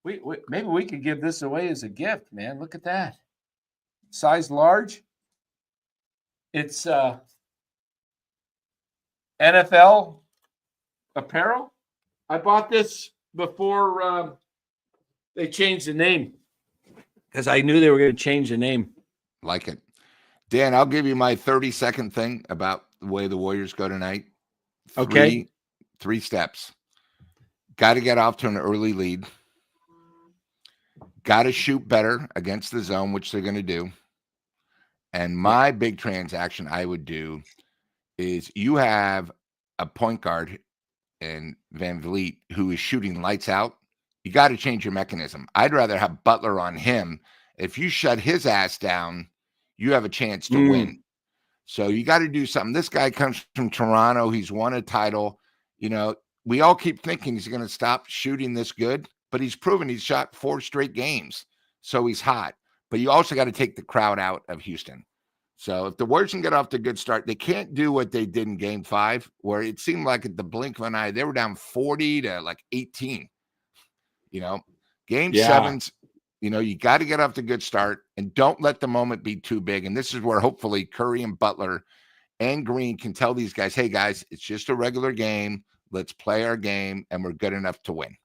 Maybe we could give this away as a gift, man. Look at that. Size large. It's NFL apparel. I bought this before they changed the name because I knew they were going to change the name. Like it. Dan, I'll give you my 30-second thing about the way the Warriors go tonight. Okay. 3 steps. Got to get off to an early lead. Got to shoot better against the zone, which they're going to do. And my big transaction I would do is you have a point guard in Van Vliet who is shooting lights out. You got to change your mechanism. I'd rather have Butler on him. If you shut his ass down, you have a chance to win. So you got to do something. This guy comes from Toronto. He's won a title. We all keep thinking he's going to stop shooting this good, but he's proven he's shot 4 straight games. So he's hot. But you also got to take the crowd out of Houston. So if the Warriors can get off to a good start, they can't do what they did in Game 5, where it seemed like at the blink of an eye, they were down 40 to like 18. Game 7's, you got to get off to a good start and don't let the moment be too big. And this is where hopefully Curry and Butler and Green can tell these guys, hey, guys, it's just a regular game. Let's play our game, and we're good enough to win.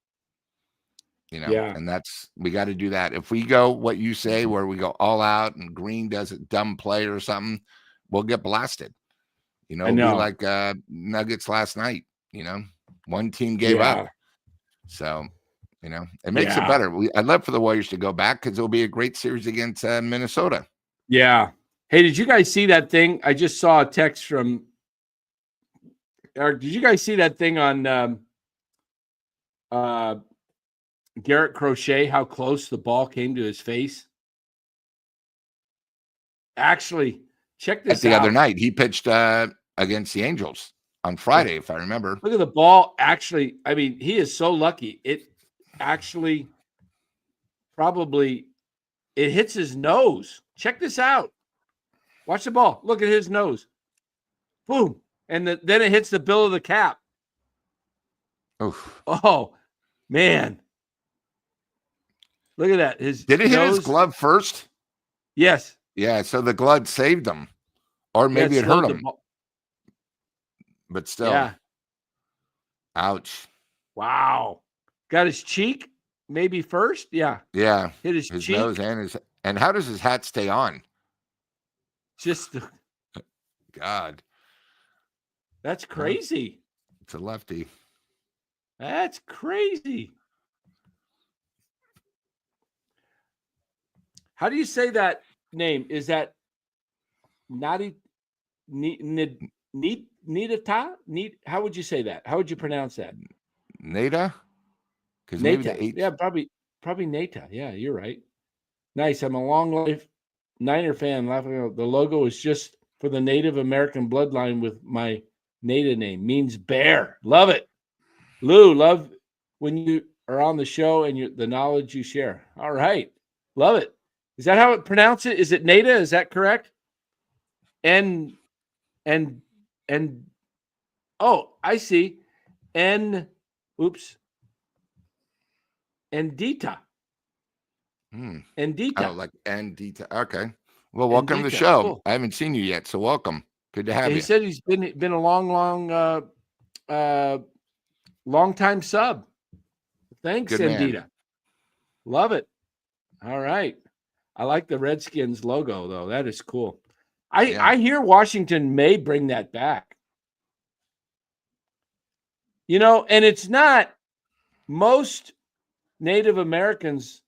And we got to do that. If we go what you say, where we go all out and Green does a dumb play or something, we'll get blasted. It'll be like Nuggets last night. One team gave up. So, it makes it better. I'd love for the Warriors to go back because it'll be a great series against Minnesota. Yeah. Hey, did you guys see that thing? I just saw a text from Eric. Did you guys see that thing on Garrett Crochet, how close the ball came to his face? Actually, check this out. The other night, he pitched against the Angels on Friday, if I remember. Look at the ball. Actually, I mean, he is so lucky. It actually it hits his nose. Check this out. Watch the ball. Look at his nose. Boom. And then it hits the bill of the cap. Oof. Oh, man. Look at that. Did it hit his glove first? Yes. Yeah, so the glove saved him. Or maybe it hurt him. But still. Yeah. Ouch. Wow. Got his cheek maybe first? Yeah. Yeah. Hit his cheek. Nose and how does his hat stay on? Just God. That's crazy. It's a lefty. That's crazy. How do you say that name? Is that Nidata? How would you say that? How would you pronounce that? Nata? Because maybe the H. Yeah, probably Nata. Yeah, you're right. Nice. I'm a long life Niner fan. Laughing. The logo is just for the Native American bloodline with my Nata name. Means bear. Love it. Lou, love when you are on the show and the knowledge you share. All right. Love it. Is that how it pronounce it? Is it Nata? Is that correct? And oh, I see. Oops. Endita. Endita. Oh, like Endita. Okay. Well, welcome to the show. Cool. I haven't seen you yet, so welcome. Good to have you. He said he's been a long time sub. Thanks, Endita. Love it. All right. I like the Redskins logo, though. That is cool. I hear Washington may bring that back. You know, and it's not most Native Americans.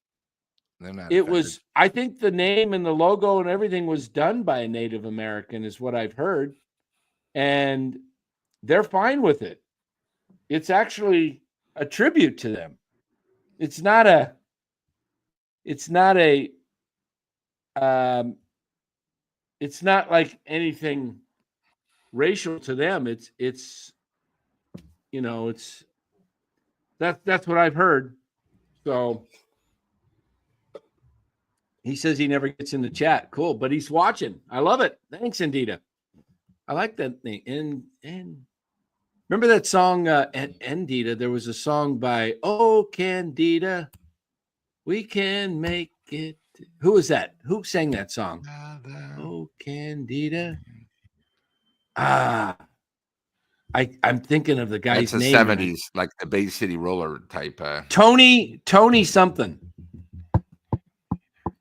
It was, I think the name and the logo and everything was done by a Native American, is what I've heard. And they're fine with it. It's actually a tribute to them. It's not like anything racial to them. It's that's what I've heard. So he says he never gets in the chat. Cool, but he's watching. I love it. Thanks, Endita. I like that thing. And remember that song, Endita? There was a song by Candida. We can make it. Who was that? Who sang that song? Oh, Candida. I'm thinking of the guy's name. It's the 70s, like the Bay City Roller type. Tony something.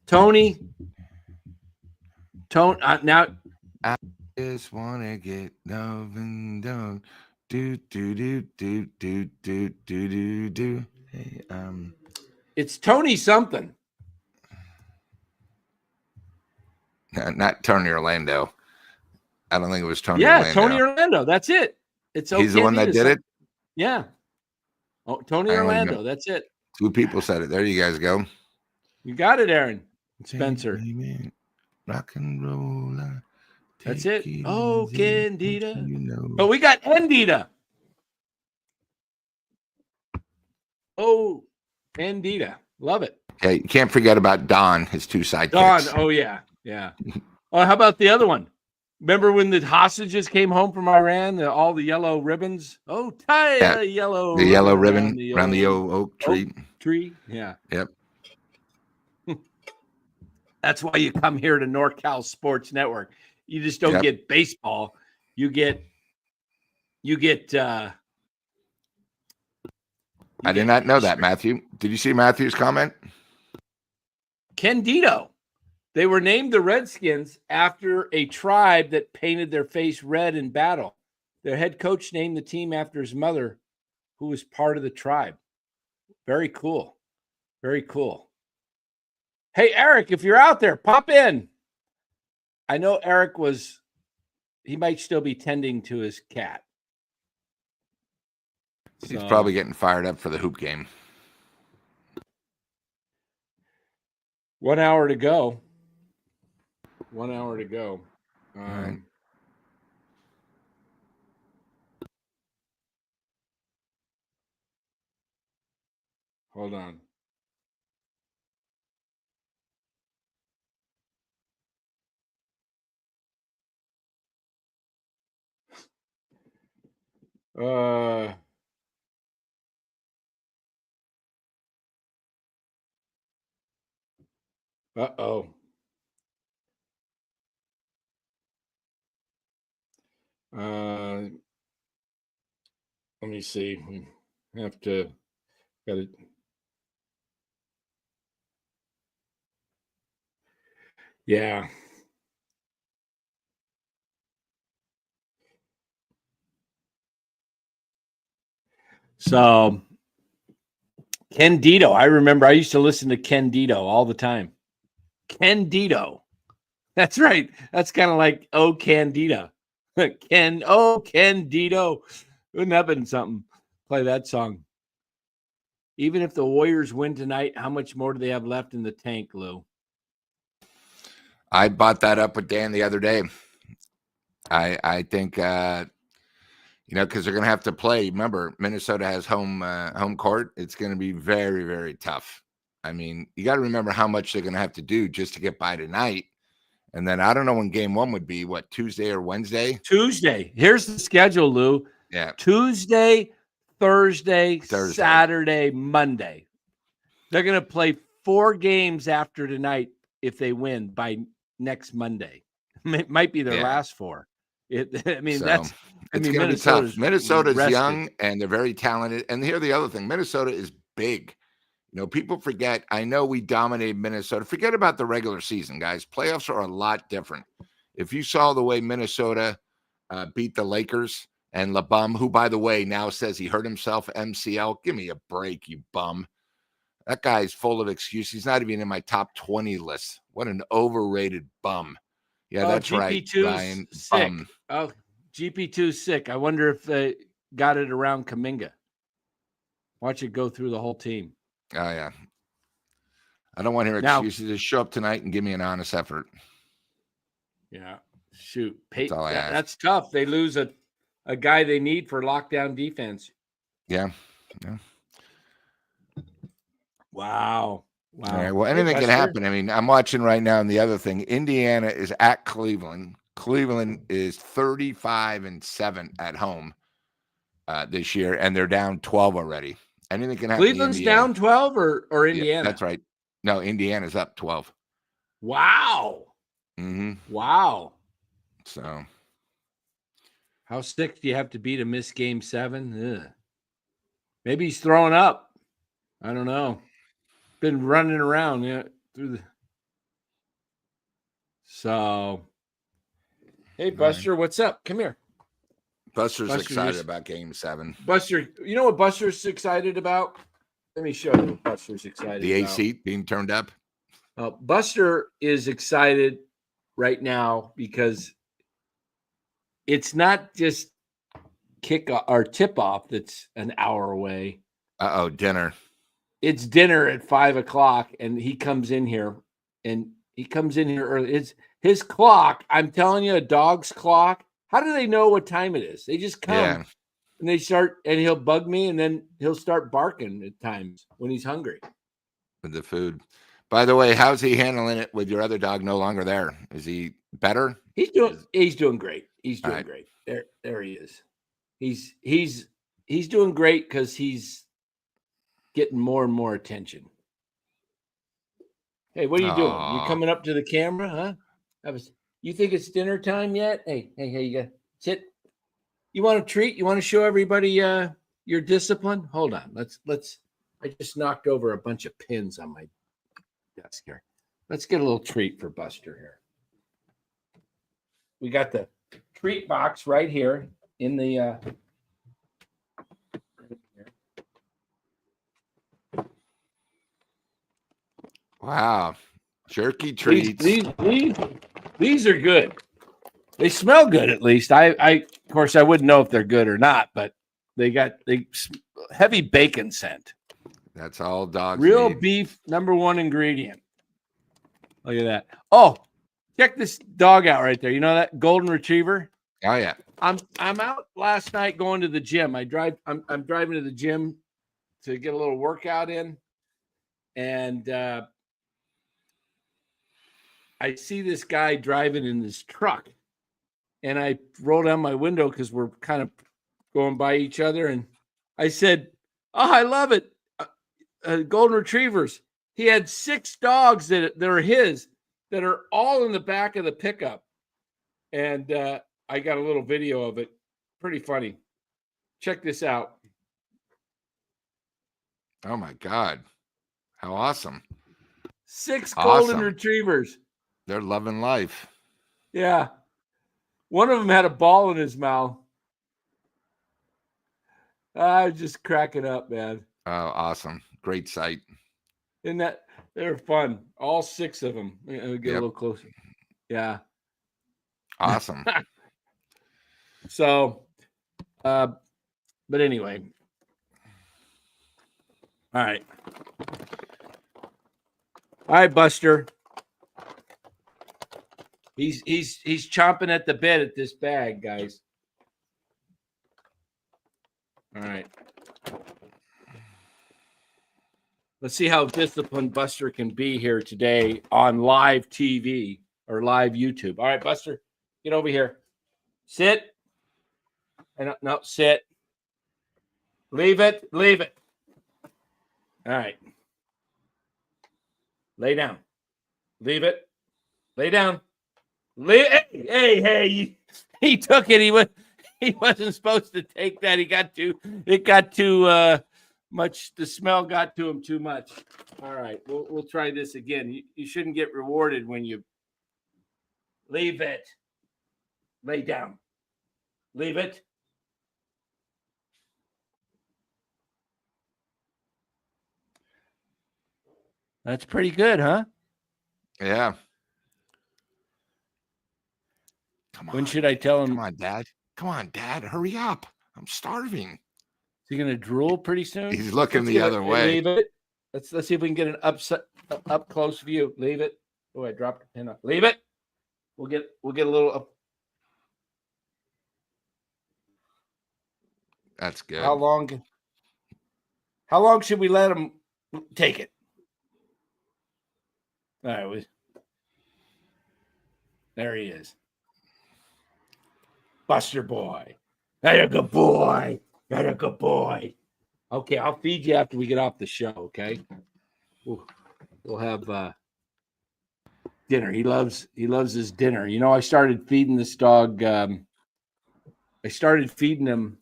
Tony. Now. I just want to get love and done. Do. Hey, it's Tony something. Not Tony Orlando. I don't think it was Tony. Yeah, Orlando. Tony Orlando. That's it. He's the one that did it. Yeah. Oh, Tony Orlando. That's it. 2 people said it. There you guys go. You got it, Aaron. Spencer. Rock and roll. That's it. Oh, Candida. But we got Endita. Oh, Endita. Love it. Yeah, you can't forget about Don, his 2 sidekicks. Don. Oh, yeah. Yeah. Oh, how about the other one? Remember when the hostages came home from Iran? All the yellow ribbons. Oh, tie the yellow ribbon around the oak tree. Yeah. Yep. That's why you come here to NorCal Sports Network. You just don't get baseball. You get. I did not know that, Matthew. Did you see Matthew's comment? Candido. They were named the Redskins after a tribe that painted their face red in battle. Their head coach named the team after his mother, who was part of the tribe. Very cool. Very cool. Hey, Eric, if you're out there, pop in. I know Eric he might still be tending to his cat. He's probably getting fired up for the hoop game. 1 hour to go. 1 hour to go. All right. Hold on. Uh-oh. Let me see. We have to got it. Yeah. So Candido, I remember I used to listen to Candido all the time. Candido. That's right. That's kind of like Oh Candida. Candido. Wouldn't that have been something? Play that song. Even if the Warriors win tonight, how much more do they have left in the tank, Lou? I bought that up with Dan the other day. I think because they're going to have to play. Remember, Minnesota has home court. It's going to be very, very tough. I mean, you got to remember how much they're going to have to do just to get by tonight. And then I don't know when game one would be. What, Tuesday or Wednesday? Tuesday. Here's the schedule, Lou. Yeah. Tuesday, Thursday, Saturday, Monday. They're going to play 4 games after tonight if they win by next Monday. It might be their last 4. It's going to be tough. Minnesota's young and they're very talented. And here's the other thing. Minnesota is big. People forget. I know we dominated Minnesota. Forget about the regular season, guys. Playoffs are a lot different. If you saw the way Minnesota beat the Lakers and LeBum, who, by the way, now says he hurt himself, MCL, give me a break, you bum. That guy's full of excuses. He's not even in my top 20 list. What an overrated bum. Yeah, that's right, Ryan. Sick. Bum. Oh, GP2's sick. I wonder if they got it around Kuminga. Watch it go through the whole team. Oh, yeah. I don't want to hear excuses. Just show up tonight and give me an honest effort. Yeah. Shoot. That's all I ask. That's tough. They lose a guy they need for lockdown defense. Yeah. Wow. All right. Well, anything can happen. I mean, I'm watching right now, and the other thing, Indiana is at Cleveland. Cleveland is 35-7 at home this year, and they're down 12 already. Anything can happen. Cleveland's down 12 or Indiana? Yeah, that's right. No, Indiana's up 12. Wow. Mm-hmm. Wow. So how sick do you have to be to miss game 7? Ugh. Maybe he's throwing up. I don't know. Been running around through the. So, hey, Buster, what's up? Come here. Buster's excited about game 7. Buster, you know what Buster's excited about? Let me show you what Buster's excited about. The AC being turned up. Buster is excited right now because it's not just kick or tip off that's an hour away. Dinner. It's dinner at 5:00, and he comes in here, early. It's his clock. I'm telling you, a dog's clock. How do they know what time it is? They just come and they start, and he'll bug me, and then he'll start barking at times when he's hungry. With the food. By the way, how's he handling it with your other dog no longer there? Is he better? He's doing great. He's doing great. There he is. He's doing great because he's getting more and more attention. Hey, what are you doing? You coming up to the camera, huh? You think it's dinner time yet? Hey, you got sit. You want a treat? You want to show everybody your discipline? Hold on. Let's. I just knocked over a bunch of pins on my desk here. Let's get a little treat for Buster here. We got the treat box right here in the. Wow. Jerky treats. These are good. They smell good, at least. I of course I wouldn't know if they're good or not, but they heavy bacon scent. That's all dogs Real need. Beef, #1 ingredient. Look at that. Oh, check this dog out right there. You know that golden retriever? Oh yeah. I'm out last night going to the gym. I'm driving to the gym to get a little workout in. and I see this guy driving in this truck, and I roll down my window because we're kind of going by each other, and I said, "Oh, I love it, golden retrievers." He had 6 dogs that are his that are all in the back of the pickup, and I got a little video of it. Pretty funny. Check this out. Oh my God. How awesome. 6 golden Awesome. retrievers. They're loving life. Yeah. One of them had a ball in his mouth. I was just cracking up, man. Oh, awesome. Great sight. Isn't that they're fun? All 6 of them. Get a little closer. Yeah. Awesome. So, but anyway. All right. All right, Buster. He's chomping at the bit at this bag, guys. All right. Let's see how disciplined Buster can be here today on live TV or live YouTube. All right, Buster, get over here. Sit. And no, sit. Leave it. Leave it. All right. Lay down. Leave it. Lay down. Hey. He took it. He wasn't supposed to take that. It got too much. The smell got to him too much. All right. We'll try this again. You shouldn't get rewarded when you leave it. Lay down. Leave it. That's pretty good, huh? Yeah. Come on. When should I tell him? Come on, Dad. Come on, Dad. Hurry up. I'm starving. Is he going to drool pretty soon? He's looking the other way. Leave it. Let's see if we can get an up close view. Leave it. Oh, I dropped the pin up. Leave it. We'll get a little up. That's good. How long should we let him take it? All right. There he is. Buster boy. You're a good boy. You're a good boy. Okay, I'll feed you after we get off the show, okay? We'll have dinner. He loves his dinner. You know, I started feeding this dog. I started feeding him.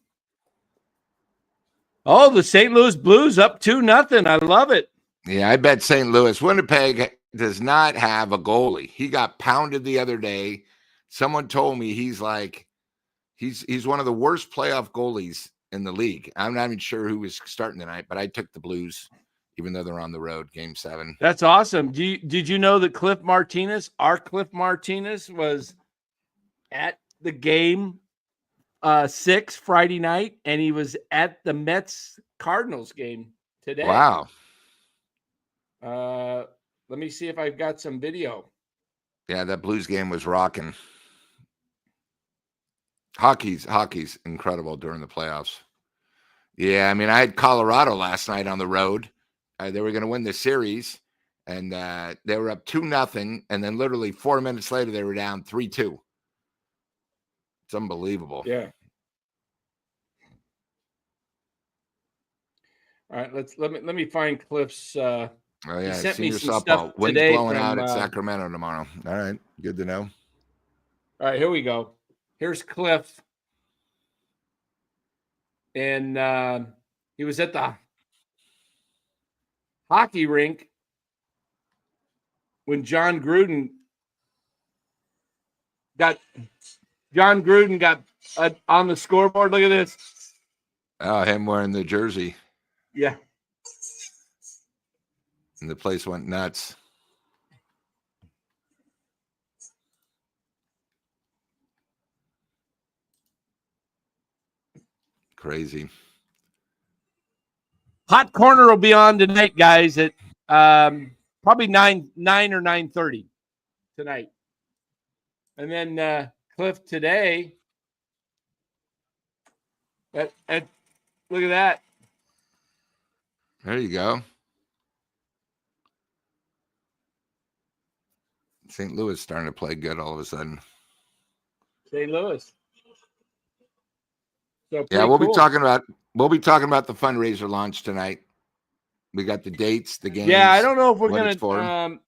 Oh, the St. Louis Blues up 2-0. I love it. Yeah, I bet St. Louis. Winnipeg does not have a goalie. He got pounded the other day. Someone told me he's one of the worst playoff goalies in the league. I'm not even sure who was starting tonight, but I took the Blues, even though they're on the road, Game 7. That's awesome. Did you know that our Cliff Martinez, was at the game 6 Friday night, and he was at the Mets Cardinals game today? Wow. Let me see if I've got some video. Yeah, that Blues game was rocking. Hockey's incredible during the playoffs. Yeah, I mean, I had Colorado last night on the road. They were going to win the series, and they were up 2-0, and then literally 4 minutes later, they were down 3-2. It's unbelievable. Yeah. All right, let me find Cliff's. Oh yeah, sent me some stuff stuff Wind's today blowing from, out at Sacramento tomorrow. All right, good to know. All right, here we go. Here's Cliff, and he was at the hockey rink when John Gruden got on the scoreboard. Look at this. Oh, him wearing the jersey. Yeah. And the place went nuts. Crazy. Hot Corner will be on tonight, guys, at probably 9 or 9:30 tonight. And then Cliff today. Look at that. There you go. St. Louis starting to play good all of a sudden. St. Louis. So Yeah, we'll cool. be talking about the fundraiser launch tonight. We got the dates, the games. Yeah, I don't know if we're what it's for. gonna.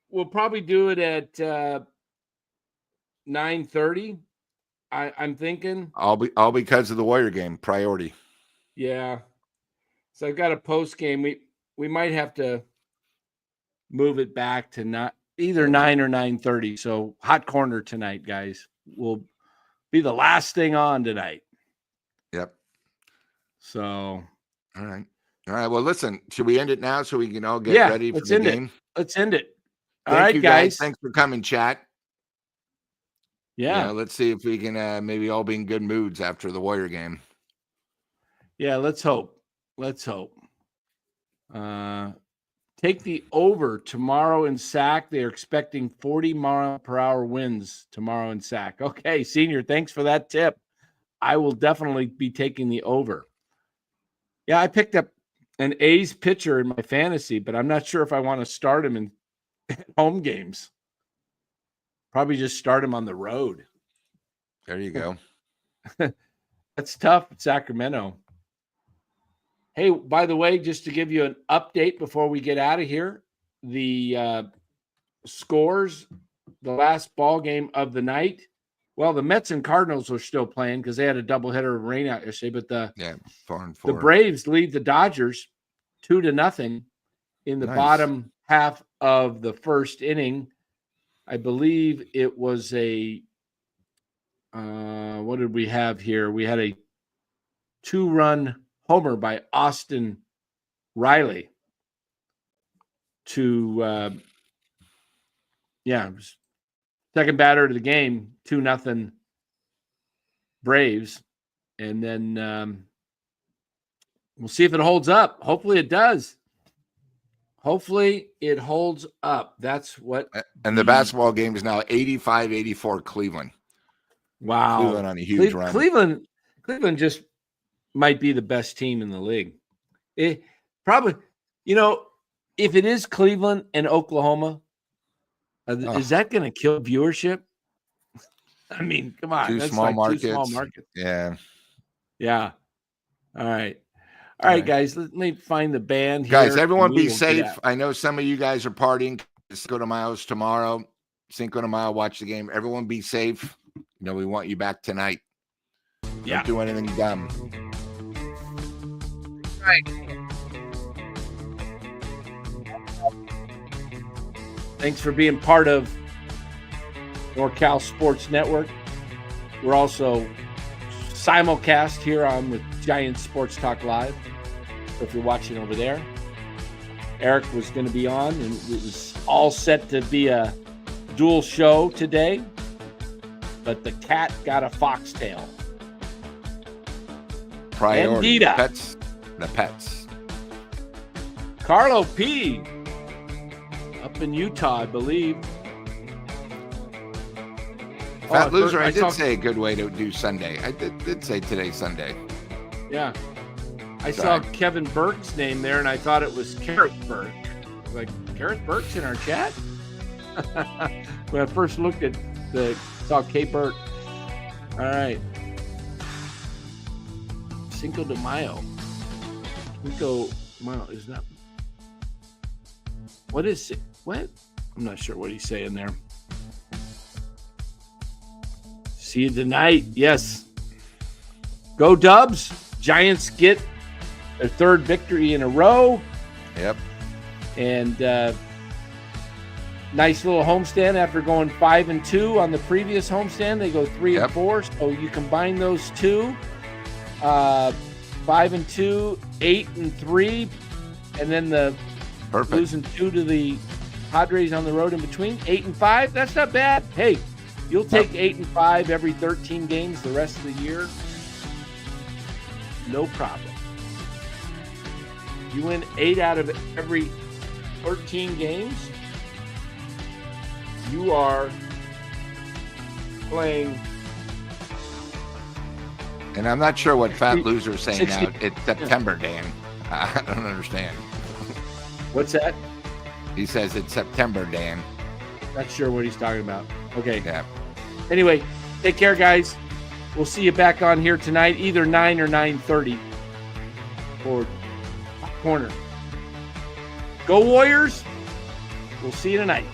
We'll probably do it at 9:30. I'm thinking. All because of the Warrior game priority. Yeah. So I've got a post game. We might have to move it back to either 9 or 9:30. So hot corner tonight, guys. Will be the last thing on tonight. Yep. So. All right. Well, listen. Should we end it now so we can all get ready for the game? Let's end it. Thank you, guys. Thanks for coming, chat. Yeah. Let's see if we can maybe all be in good moods after the Warrior game. Yeah, let's hope. Take the over tomorrow in SAC. They're expecting 40-mile-per-hour winds tomorrow in SAC. Okay, Senior, thanks for that tip. I will definitely be taking the over. Yeah, I picked up an A's pitcher in my fantasy, but I'm not sure if I want to start him in home games. Probably just start him on the road. There you go. That's tough at Sacramento. Hey, by the way, just to give you an update before we get out of here, the scores, the last ball game of the night. Well, the Mets and Cardinals were still playing because they had a doubleheader of rain out yesterday. But 4-4. The Braves lead the Dodgers 2-0 in the bottom half of the first inning. I believe it was a what did we have here? We had a 2-run homer by Austin Riley to second batter of the game, 2-0 Braves. And then we'll see if it holds up. Hopefully it does. Hopefully it holds up. That's what. And the basketball game is now 85-84 Cleveland. Wow. Cleveland on a huge run. Cleveland just might be the best team in the league. It probably, if it is Cleveland and Oklahoma, is that going to kill viewership? I mean, come on. Two small markets. Yeah. Yeah. All right, guys. Let me find the band here. Guys, everyone be safe. I know some of you guys are partying. Cinco de Mayo's tomorrow. Cinco de Mayo, watch the game. Everyone be safe. We want you back tonight. Yeah. Don't do anything dumb. Right. Thanks for being part of NorCal Sports Network. We're also simulcast here on with Giants Sports Talk Live. So if you're watching over there, Eric was going to be on, and it was all set to be a dual show today, but the cat got a foxtail. Priority. The pets. Carlo P. up in Utah, I believe. Fat Loser, I did say a good way to do Sunday. I did say today's Sunday. Yeah. I saw Kevin Burke's name there, and I thought it was Gareth Burke. Like, Gareth Burke's in our chat? When I first looked at saw K. Burke. All right. Cinco de Mayo. Cinco de Mayo is not. What is it? What? I'm not sure what he's saying there. See you tonight. Yes. Go Dubs. Giants get their third victory in a row. Yep. And nice little homestand after going 5-2 on the previous homestand. They go 3-4. So you combine those two. 5-2, 8-3, and then the losing 2 to the Padres on the road in between. 8-5. That's not bad. Hey, you'll take 8-5 every 13 games the rest of the year. No problem. You win 8 out of every 13 games. You are playing. And I'm not sure what Fat Loser is saying now. It's September, Dan. I don't understand. What's that? He says it's September, Dan. Not sure what he's talking about. Okay. Yeah. Anyway, take care, guys. We'll see you back on here tonight, either 9 or 9:30 for Corner. Go Warriors. We'll see you tonight.